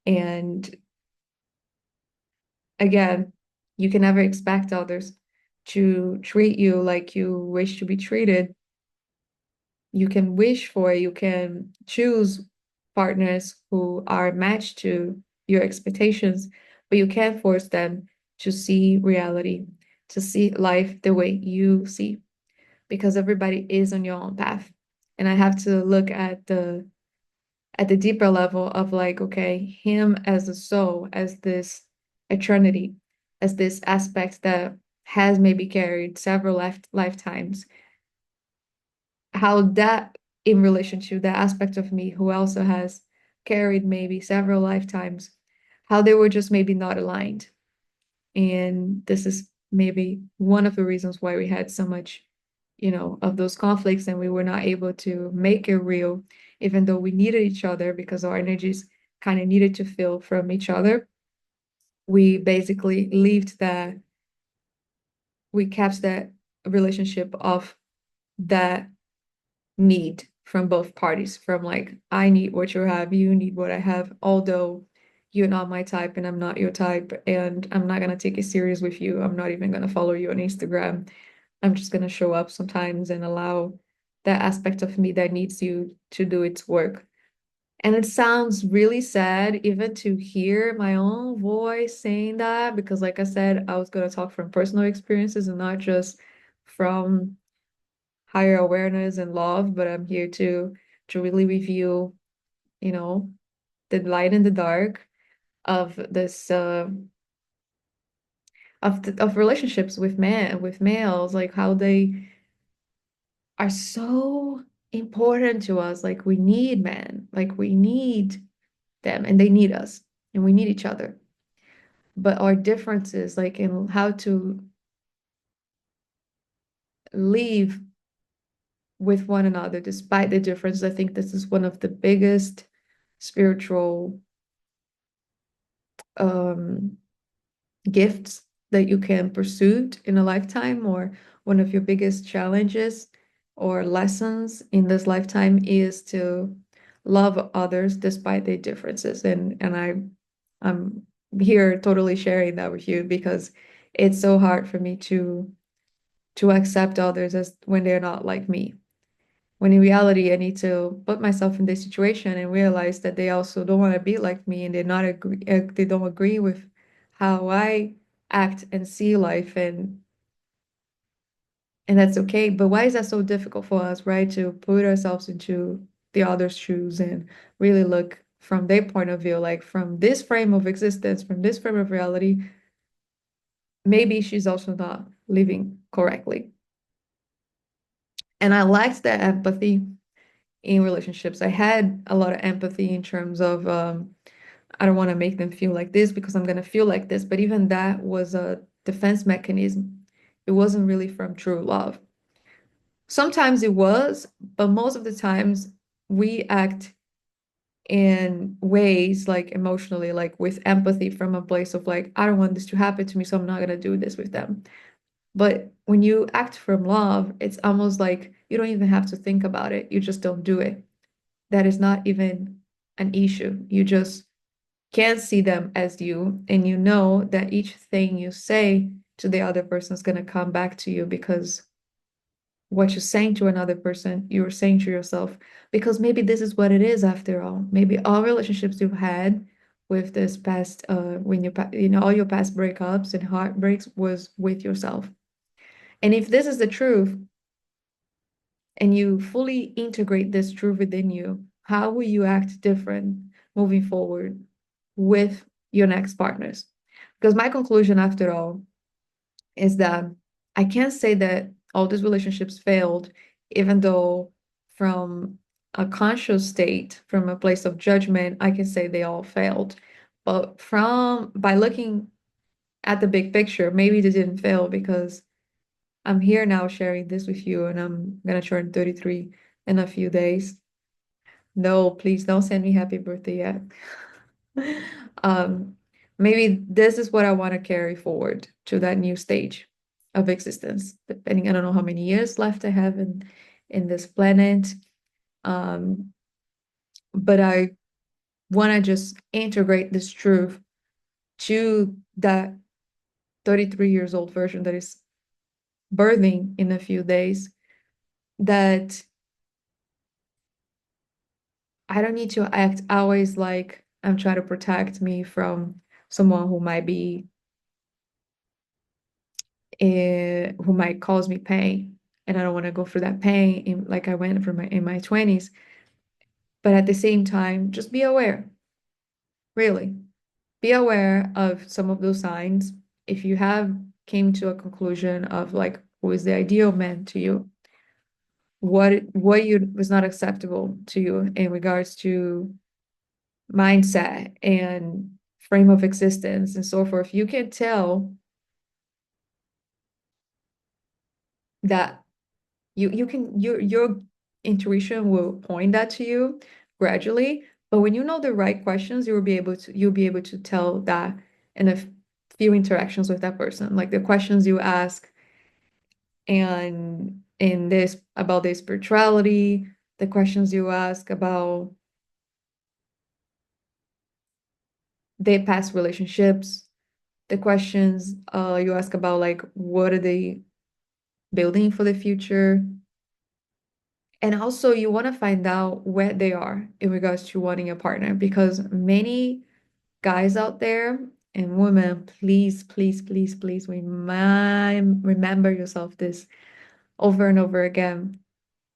And again, you can never expect others to treat you like you wish to be treated. You can wish for, you can choose partners who are matched to your expectations, but you can't force them to see reality, to see life the way you see, because everybody is on your own path. And I have to look at the deeper level of like, okay, him as a soul, as this eternity, as this aspect that has maybe carried several lifetimes, how that in relation to the aspect of me who also has carried maybe several lifetimes, how they were just maybe not aligned. And this is maybe one of the reasons why we had so much, of those conflicts and we were not able to make it real, even though we needed each other because our energies kind of needed to feel from each other. We basically lived that, we kept that relationship of that need from both parties, from like, I need what you have, you need what I have, although you're not my type and I'm not your type, and I'm not gonna take it serious with you. I'm not even gonna follow you on Instagram. I'm just gonna show up sometimes and allow that aspect of me that needs you to do its work. And it sounds really sad even to hear my own voice saying that, because like I said, I was gonna talk from personal experiences and not just from higher awareness and love, but I'm here to really reveal, you know, the light and the dark of this of relationships with males, like how they are so important to us. Like we need men, like we need them and they need us and we need each other. But our differences, like in how to live with one another despite the difference, I think this is one of the biggest spiritual um gifts that you can pursue in a lifetime, or one of your biggest challenges or lessons in this lifetime is to love others despite their differences. And I'm here totally sharing that with you because it's so hard for me to accept others as when they're not like me. When in reality, I need to put myself in this situation and realize that they also don't want to be like me and they don't agree with how I act and see life, and that's okay. But why is that so difficult for us, right? To put ourselves into the other's shoes and really look from their point of view, like from this frame of existence, from this frame of reality, maybe she's also not living correctly. And I lacked that empathy in relationships. I had a lot of empathy in terms of I don't want to make them feel like this because I'm going to feel like this. But even that was a defense mechanism. It wasn't really from true love. Sometimes it was, but most of the times we act in ways like emotionally, like with empathy from a place of like, I don't want this to happen to me, so I'm not going to do this with them. But when you act from love, it's almost like you don't even have to think about it. You just don't do it. That is not even an issue. You just can't see them as you, and you know that each thing you say to the other person is going to come back to you, because what you're saying to another person, you're saying to yourself, because maybe this is what it is after all. Maybe all relationships you've had with this past, when you know, all your past breakups and heartbreaks was with yourself. And if this is the truth, and you fully integrate this truth within you, how will you act different moving forward with your next partners? Because my conclusion, after all, is that I can't say that all these relationships failed, even though from a conscious state, from a place of judgment, I can say they all failed. But from by looking at the big picture, maybe they didn't fail, because I'm here now sharing this with you, and I'm gonna turn 33 in a few days. No, please don't send me happy birthday yet. Um, maybe this is what I want to carry forward to that new stage of existence, depending, I don't know how many years left I have in this planet. Um, but I want to just integrate this truth to that 33 years old version that is birthing in a few days, that I don't need to act always like I'm trying to protect me from someone who might be who might cause me pain, and I don't want to go through that pain like I went through in my 20s. But at the same time, just be aware, really. Be aware of some of those signs. If you have came to a conclusion of like who is the ideal man to you, what you was not acceptable to you in regards to mindset and frame of existence and so forth, you can tell that you can your intuition will point that to you gradually. But when you know the right questions, you'll be able to tell that in a few interactions with that person, like the questions you ask, and in this about their spirituality, the questions you ask about their past relationships, the questions you ask about like what are they building for the future. And also, you want to find out where they are in regards to wanting a partner, because many guys out there and women, please, please, please, please remember yourself this over and over again.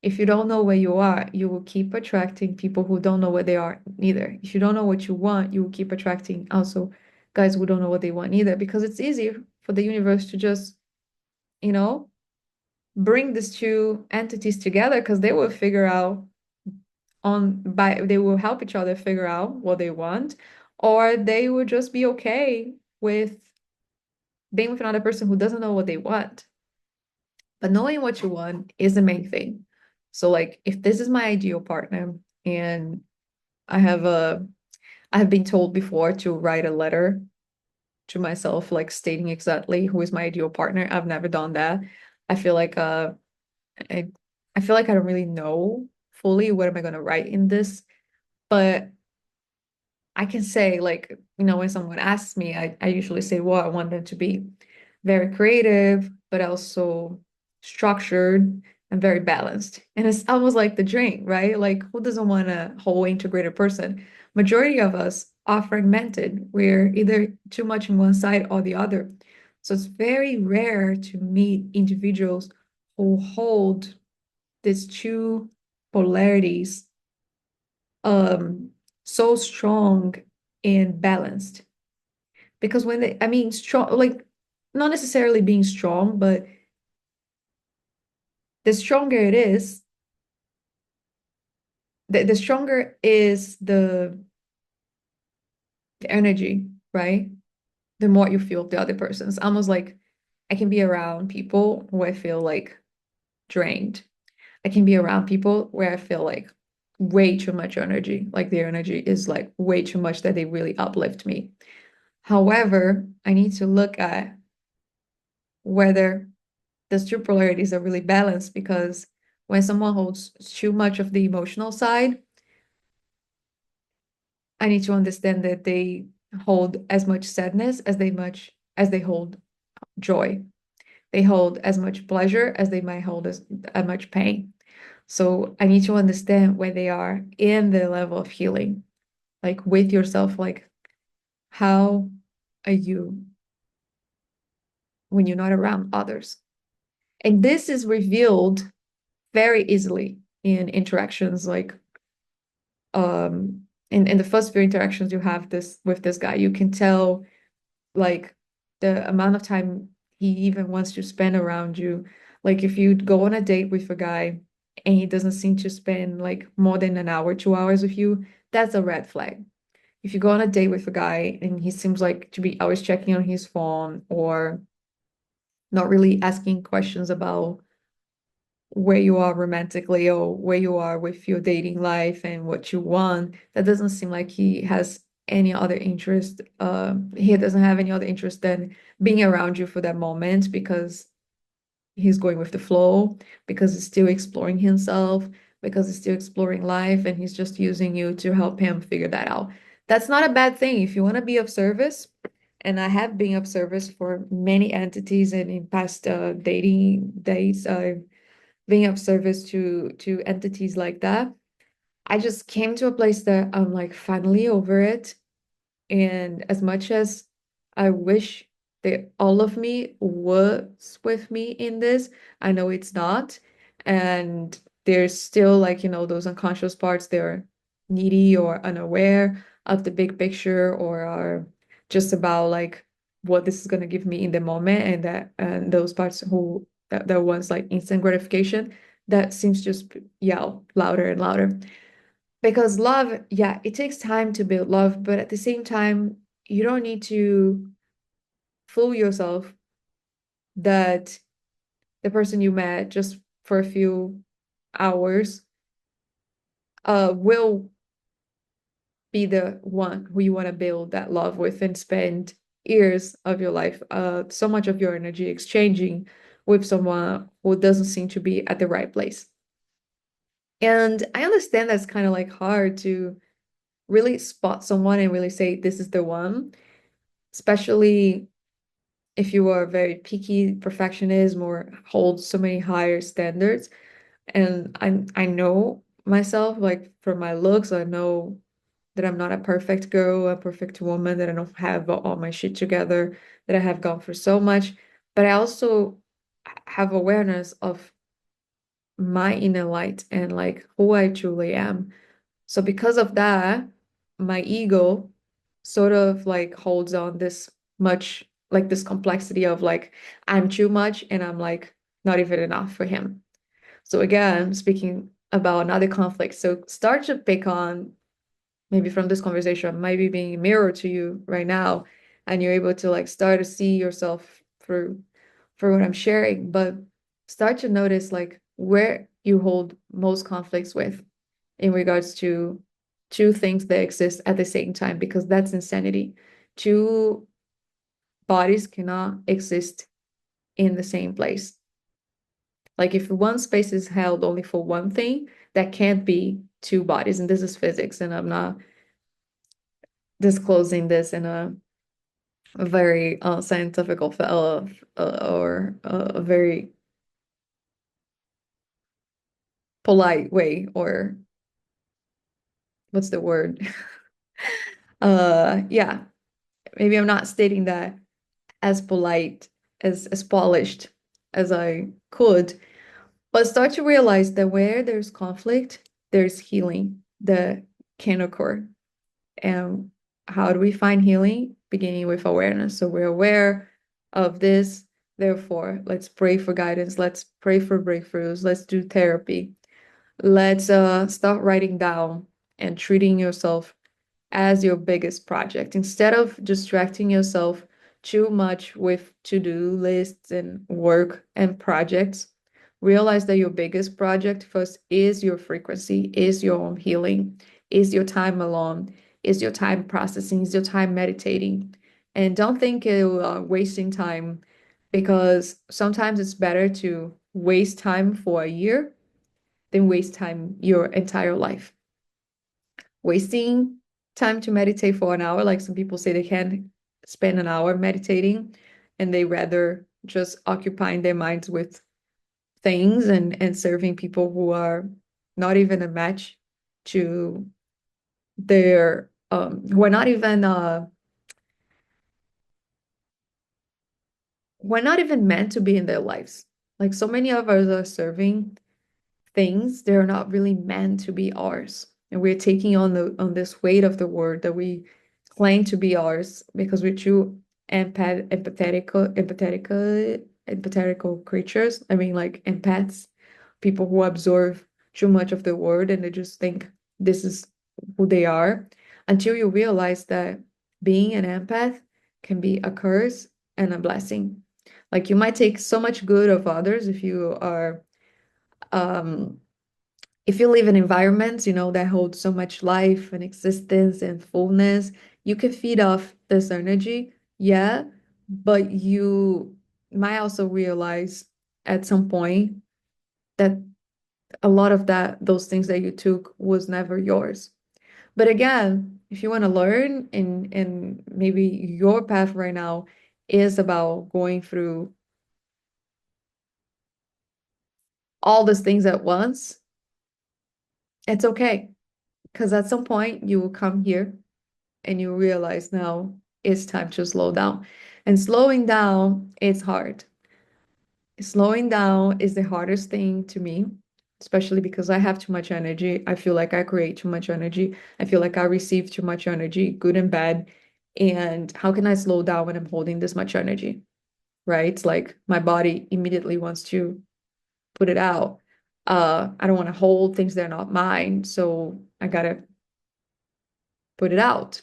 If you don't know where you are, you will keep attracting people who don't know where they are neither. If you don't know what you want, you will keep attracting also guys who don't know what they want either, because it's easy for the universe to just, you know, bring these two entities together, because they will figure out they will help each other figure out what they want, or they will just be okay with being with another person who doesn't know what they want. But knowing what you want is the main thing. So like if this is my ideal partner, and I have a I have been told before to write a letter to myself, like stating exactly who is my ideal partner. I've never done that. I feel like I, I feel like I don't really know fully what am I gonna write in this, but I can say, like, you know, when someone asks me, I usually say, well, I want them to be very creative, but also structured and very balanced. And it's almost like the drink, right? Like, who doesn't want a whole integrated person? Majority of us are fragmented. We're either too much in one side or the other. So it's very rare to meet individuals who hold these two polarities so strong and balanced. Because when they, I mean, strong, like not necessarily being strong, but the stronger it is, the stronger is the energy, right? The more you feel the other person. It's almost like I can be around people who I feel like drained. I can be around people where I feel like way too much energy, like their energy is like way too much that they really uplift me. However, I need to look at whether those two polarities are really balanced, because when someone holds too much of the emotional side, I need to understand that they hold as much sadness as they hold joy. They hold as much pleasure as they might hold as much pain. So I need to understand where they are in the level of healing, like with yourself, like how are you when you're not around others? And this is revealed very easily in interactions like in the first few interactions you have this with this guy, you can tell like the amount of time he even wants to spend around you. Like if you go on a date with a guy and he doesn't seem to spend like more than an hour, 2 hours with you, that's a red flag. If you go on a date with a guy and he seems like to be always checking on his phone or not really asking questions about where you are romantically or where you are with your dating life and what you want, that doesn't seem like he has any other interest. He doesn't have any other interest than being around you for that moment because he's going with the flow, because he's still exploring himself, because he's still exploring life, and he's just using you to help him figure that out. That's not a bad thing. If you want to be of service, and I have been of service for many entities and in past dating days, being of service to entities like that. I just came to a place that I'm like finally over it. And as much as I wish that all of me was with me in this, I know it's not. And there's still like, those unconscious parts, they're needy or unaware of the big picture or are just about like what this is gonna give me in the moment and those parts who that wants like instant gratification, that seems just yell louder and louder. Because love, yeah, it takes time to build love, but at the same time, you don't need to fool yourself that the person you met just for a few hours will be the one who you want to build that love with and spend years of your life, so much of your energy exchanging with someone who doesn't seem to be at the right place. And I understand that's kind of like hard to really spot someone and really say this is the one, especially if you are very picky perfectionist or hold so many higher standards. And I know myself, like for my looks, I know that I'm not a perfect girl, a perfect woman, that I don't have all my shit together, that I have gone through so much. But I also have awareness of my inner light and like who I truly am. So because of that, my ego sort of like holds on this much, like this complexity of like I'm too much and I'm like not even enough for him. So again, speaking about another conflict, so start to pick on maybe from this conversation, maybe being a mirror to you right now, and you're able to like start to see yourself through what I'm sharing, but start to notice like where you hold most conflicts with in regards to two things that exist at the same time, because that's insanity. Two bodies cannot exist in the same place. Like if one space is held only for one thing, that can't be two bodies. And this is physics, and I'm not disclosing this in a very scientific or a very polite way, or what's the word? Yeah, maybe I'm not stating that as polite, as polished as I could, but start to realize that where there's conflict, there's healing that can occur. And how do we find healing? Beginning with awareness. So we're aware of this. Therefore, let's pray for guidance. Let's pray for breakthroughs. Let's do therapy. Let's start writing down and treating yourself as your biggest project instead of distracting yourself too much with to-do lists and work and projects. Realize that your biggest project first is your frequency, is your own healing, is your time alone, is your time processing, is your time meditating. And don't think you are wasting time, because sometimes it's better to waste time for a year than waste time your entire life. Wasting time to meditate for an hour, like some people say they can spend an hour meditating, and they rather just occupying their minds with things and serving people who are not even a match to their who are not even who are not even meant to be in their lives. Like so many of us are serving things they're not really meant to be ours. And we're taking on the on this weight of the word that we claim to be ours because we're too empathetical creatures. I mean like empaths, people who absorb too much of the word and they just think this is who they are until you realize that being an empath can be a curse and a blessing. Like you might take so much good of others um if you live in environments, that hold so much life and existence and fullness, you can feed off this energy, yeah, but you might also realize at some point that a lot of those things that you took was never yours. But again, if you want to learn and maybe your path right now is about going through all those things at once, it's okay. Because at some point you will come here and you realize now it's time to slow down. And slowing down is hard. Slowing down is the hardest thing to me, especially because I have too much energy. I feel like I create too much energy. I feel like I receive too much energy, good and bad. And how can I slow down when I'm holding this much energy? Right? It's like my body immediately wants to put it out. I don't want to hold things that are not mine, so I gotta put it out.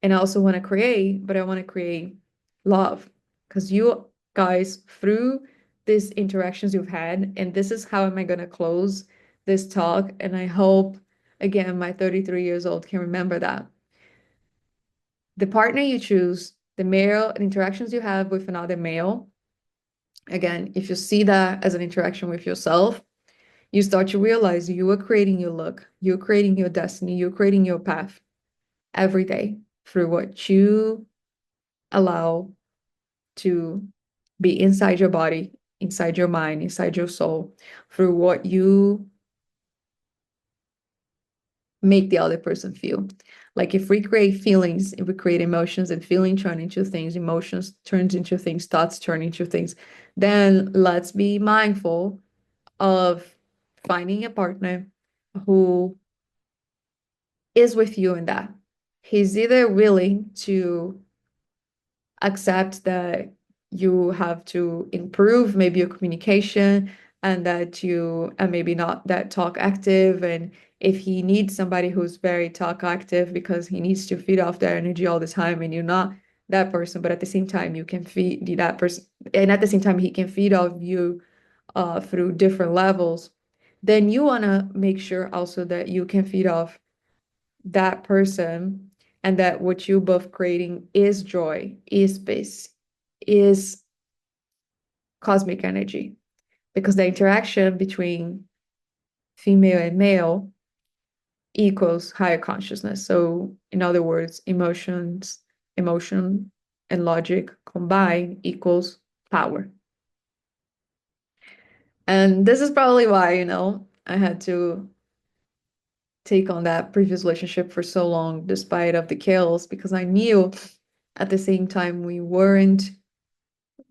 And I also want to create, but I want to create love because you guys, through these interactions you've had, and this is how am I going to close this talk. And I hope, again, my 33 years old can remember that the partner you choose, the male interactions you have with another male, again, if you see that as an interaction with yourself, you start to realize you are creating your look, you're creating your destiny, you're creating your path every day through what you allow to be inside your body, inside your mind, inside your soul, through what you make the other person feel. Like if we create feelings, if we create emotions and feeling turn into things, emotions turns into things, thoughts turn into things, then let's be mindful of finding a partner who is with you in that. He's either willing to accept that you have to improve maybe your communication and that you and maybe not that talk active, and if he needs somebody who's very talk active because he needs to feed off their energy all the time and you're not that person, but at the same time you can feed that person and at the same time he can feed off you through different levels, then you want to make sure also that you can feed off that person and that what you both creating is joy, is peace, is cosmic energy. Because the interaction between female and male equals higher consciousness. So, in other words, emotion and logic combined equals power. And this is probably why, I had to take on that previous relationship for so long, despite of the chaos, because I knew at the same time we weren't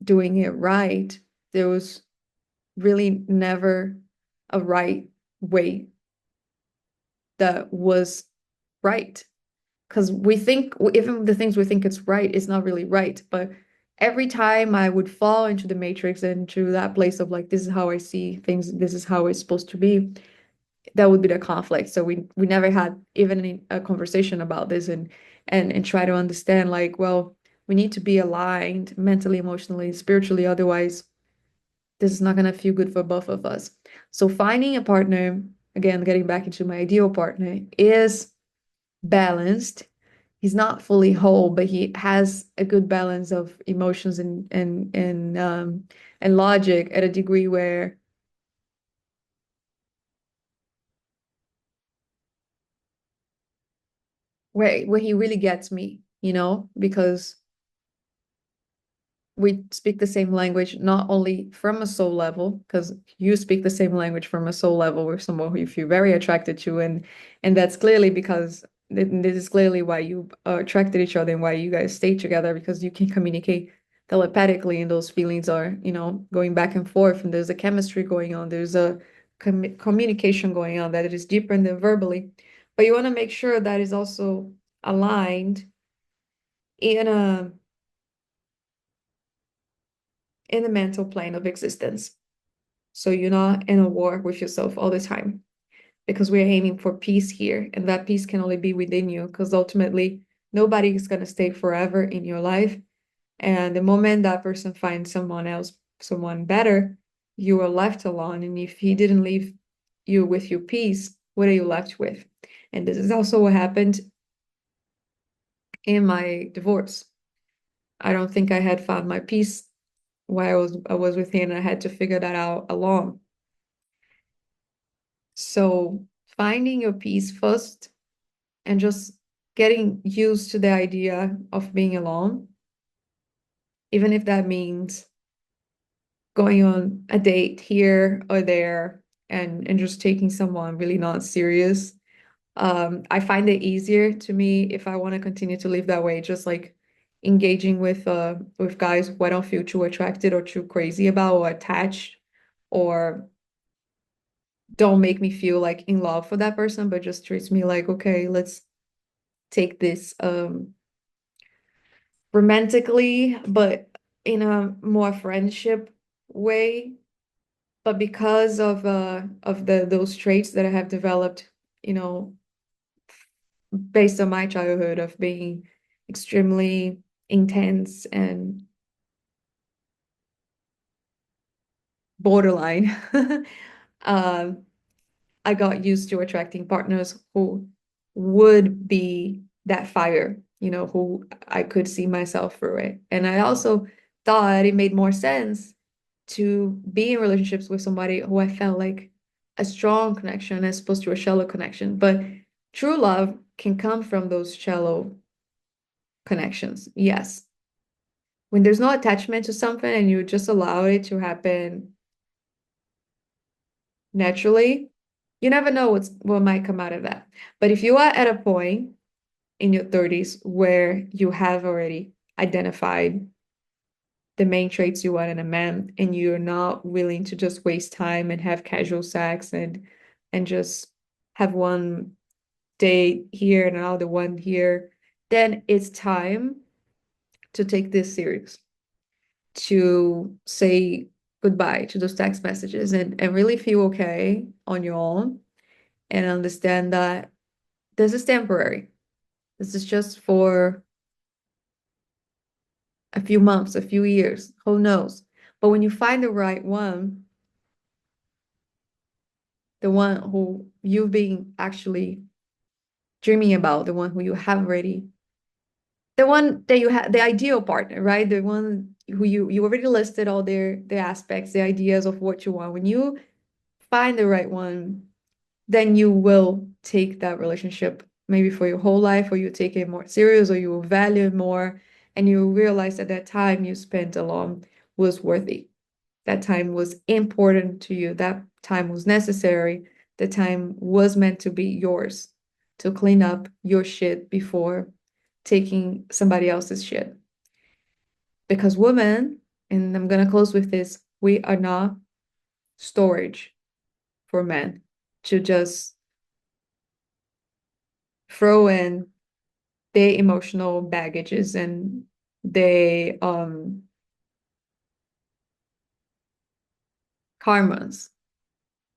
doing it right. There was really never a right way that was right. Because we think, even the things we think it's right, is not really right. But every time I would fall into the matrix and into that place of like, this is how I see things, this is how it's supposed to be, that would be the conflict. So we never had even a conversation about this and try to understand like, well, we need to be aligned mentally, emotionally, spiritually, otherwise this is not going to feel good for both of us. So finding a partner, again, getting back into my ideal partner, is balanced. He's not fully whole, but he has a good balance of emotions and logic at a degree where he really gets me, because we speak the same language, not only from a soul level, because you speak the same language from a soul level with someone who you feel very attracted to, and that's clearly because this is clearly why you attracted each other and why you guys stay together, because you can communicate telepathically, and those feelings are, going back and forth, and there's a chemistry going on, there's a communication going on that it is deeper than verbally. But you want to make sure that is also aligned in a in the mental plane of existence. So you're not in a war with yourself all the time, because we're aiming for peace here. And that peace can only be within you, because ultimately nobody is going to stay forever in your life. And the moment that person finds someone else, someone better, you are left alone. And if he didn't leave you with your peace, what are you left with? And this is also what happened in my divorce. I don't think I had found my peace while I was with him, and I had to figure that out alone. So finding your peace first and just getting used to the idea of being alone, even if that means going on a date here or there, and just taking someone really not serious. I find it easier to me if I want to continue to live that way, just like engaging with guys who I don't feel too attracted or too crazy about or attached, or don't make me feel like in love for that person, but just treats me like, okay, let's take this romantically, but in a more friendship way. But because of those traits that I have developed, you know, based on my childhood of being extremely intense and borderline, um, I got used to attracting partners who would be that fire, who I could see myself through it. And I also thought it made more sense to be in relationships with somebody who I felt like a strong connection as opposed to a shallow connection. But true love can come from those shallow connections. Yes. When there's no attachment to something and you just allow it to happen naturally, you never know what might come out of that. But if you are at a point in your 30s where you have already identified the main traits you want in a man, and you're not willing to just waste time and have casual sex and just have one date here and another one here, then it's time to take this serious, to say goodbye to those text messages, and really feel okay on your own, and understand that this is temporary. This is just for a few months, a few years, who knows? But when you find the right one, the one who you've been actually dreaming about, the one who you have already, the one that you have, the ideal partner, right? The one who you already listed all their aspects, the ideas of what you want. When you find the right one, then you will take that relationship maybe for your whole life, or you take it more serious, or you will value it more, and you realize that that time you spent alone was worthy. That time was important to you. That time was necessary. The time was meant to be yours to clean up your shit before taking somebody else's shit. Because women, and I'm gonna close with this, we are not storage for men to just throw in their emotional baggages and their karmas.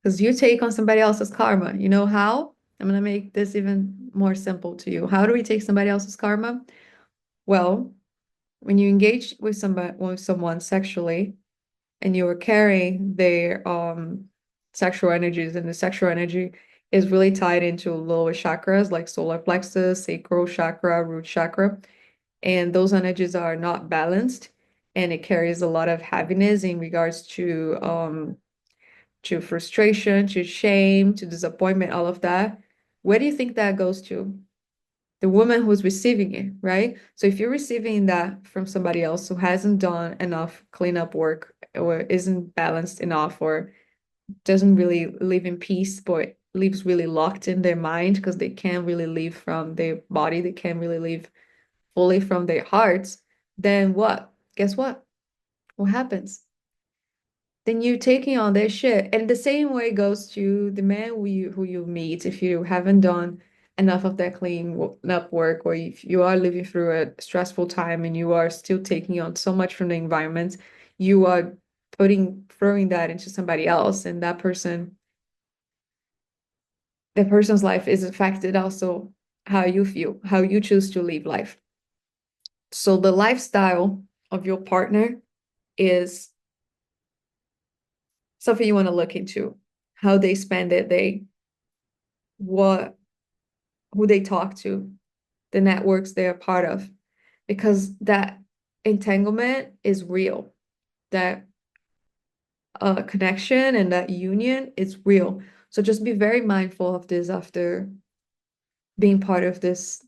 Because you take on somebody else's karma. You know how? I'm gonna make this even more simple to you. How do we take somebody else's karma? Well, when you engage with someone sexually, and you are carrying their sexual energies, and the sexual energy is really tied into lower chakras like solar plexus, sacral chakra, root chakra, and those energies are not balanced, and it carries a lot of heaviness in regards to frustration, to shame, to disappointment, all of that. Where do you think that goes to? the woman who's receiving it, right? So if you're receiving that from somebody else who hasn't done enough cleanup work or isn't balanced enough or doesn't really live in peace, but lives really locked in their mind because they can't really live from their body, they can't really live fully from their hearts, then what? Guess what? What happens? Then you taking on their shit. And the same way goes to the man who you meet if you haven't done enough of that clean up work, or if you are living through a stressful time and you are still taking on so much from the environment, you are throwing that into somebody else, and the person's life is affected also how you feel, how you choose to live life. So the lifestyle of your partner is something you want to look into. How they spend their day, what who they talk to, the networks they're a part of, because that entanglement is real. That connection and that union is real. So just be very mindful of this after being part of this,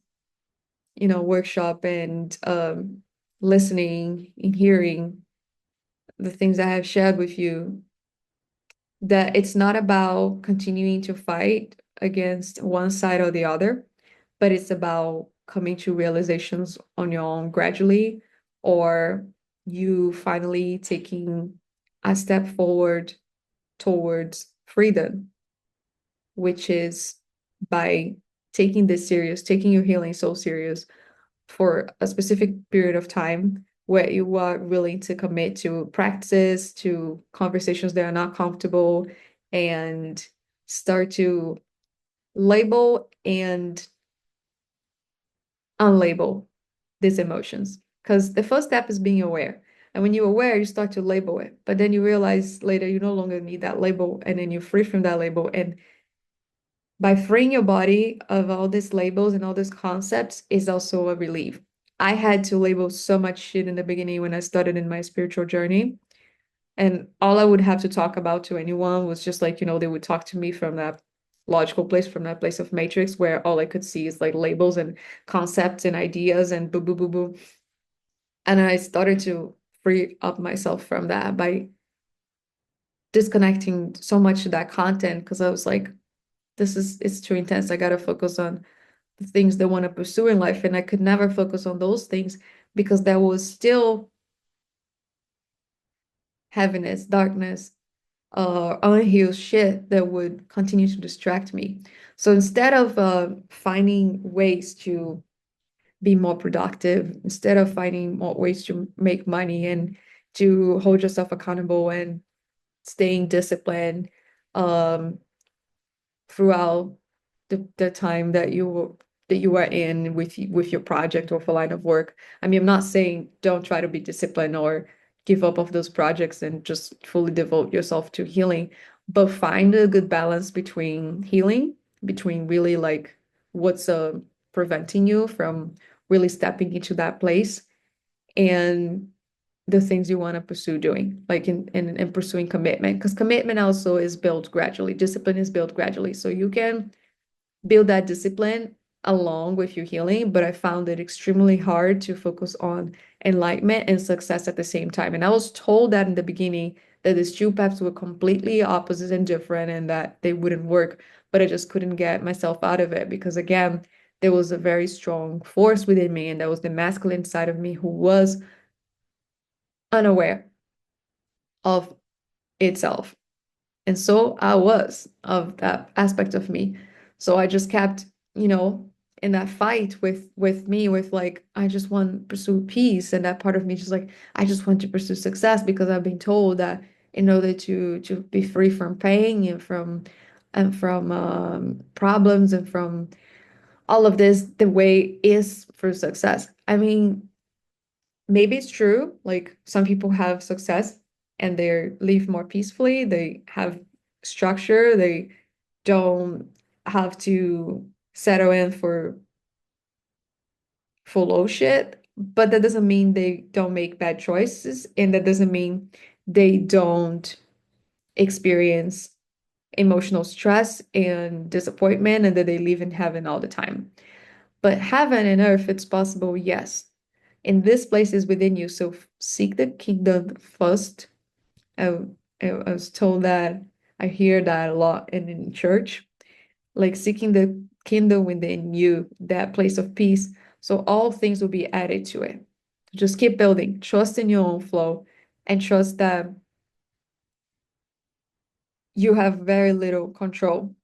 workshop and listening and hearing the things I have shared with you, that it's not about continuing to fight against one side or the other, but it's about coming to realizations on your own gradually, or you finally taking a step forward towards freedom, which is by taking this serious, taking your healing so serious for a specific period of time where you are willing to commit to practices, to conversations that are not comfortable, and start to label and unlabel these emotions. Because the first step is being aware. And when you're aware, you start to label it. But then you realize later you no longer need that label. And then you're free from that label. And by freeing your body of all these labels and all these concepts is also a relief. I had to label so much shit in the beginning when I started in my spiritual journey. And all I would have to talk about to anyone was just like, they would talk to me from that logical place, from that place of matrix where all I could see is like labels and concepts and ideas and boo, boo, boo, boo. And I started to free up myself from that by disconnecting so much of that content because I was like, it's too intense. I gotta focus on the things they want to pursue in life. And I could never focus on those things because there was still heaviness, darkness, unhealed shit that would continue to distract me. So instead of finding ways to be more productive, instead of finding more ways to make money and to hold yourself accountable and staying disciplined um, throughout the time that you are in with your project or for line of work. I mean, I'm not saying don't try to be disciplined or give up of those projects and just fully devote yourself to healing, but find a good balance between healing, between really like what's preventing you from really stepping into that place and the things you want to pursue doing, like in pursuing commitment, because commitment also is built gradually. Discipline is built gradually. So you can build that discipline along with your healing, but I found it extremely hard to focus on enlightenment and success at the same time. And I was told that in the beginning that these two paths were completely opposite and different and that they wouldn't work, but I just couldn't get myself out of it because again, there was a very strong force within me, and that was the masculine side of me who was unaware of itself. And so I was of that aspect of me. So I just kept, in that fight with me, with like, I just want to pursue peace. And that part of me just like, I just want to pursue success because I've been told that in order to be free from pain and from problems and from all of this, the way is for success. I mean, maybe it's true. Like some people have success and they live more peacefully. They have structure. They don't have to settle in for low shit. But that doesn't mean they don't make bad choices, and that doesn't mean they don't experience emotional stress and disappointment, and that they live in heaven all the time. But heaven and earth, it's possible, yes. And this place is within you. So seek the kingdom first. I, I was told that I hear that a lot in church, like seeking the kingdom within you, that place of peace. So all things will be added to it. Just keep building, trust in your own flow, and trust that you have very little control.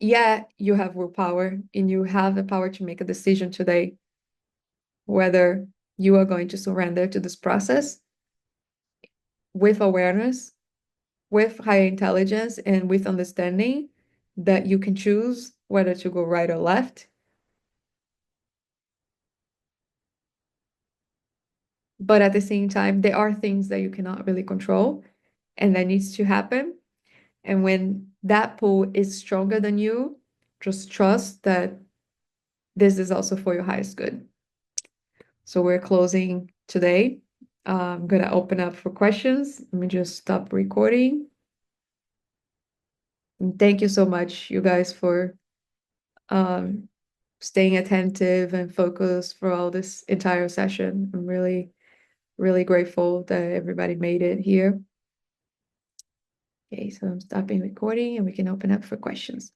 Yeah, you have willpower and you have the power to make a decision today whether you are going to surrender to this process with awareness, with higher intelligence, and with understanding that you can choose whether to go right or left. But at the same time, there are things that you cannot really control and that needs to happen. And when that pull is stronger than you, just trust that this is also for your highest good. So we're closing today. I'm gonna open up for questions. Let me just stop recording. And thank you so much, you guys, for um, staying attentive and focused for all this entire session. I'm really, really grateful that everybody made it here. Okay, so I'm stopping recording and we can open up for questions.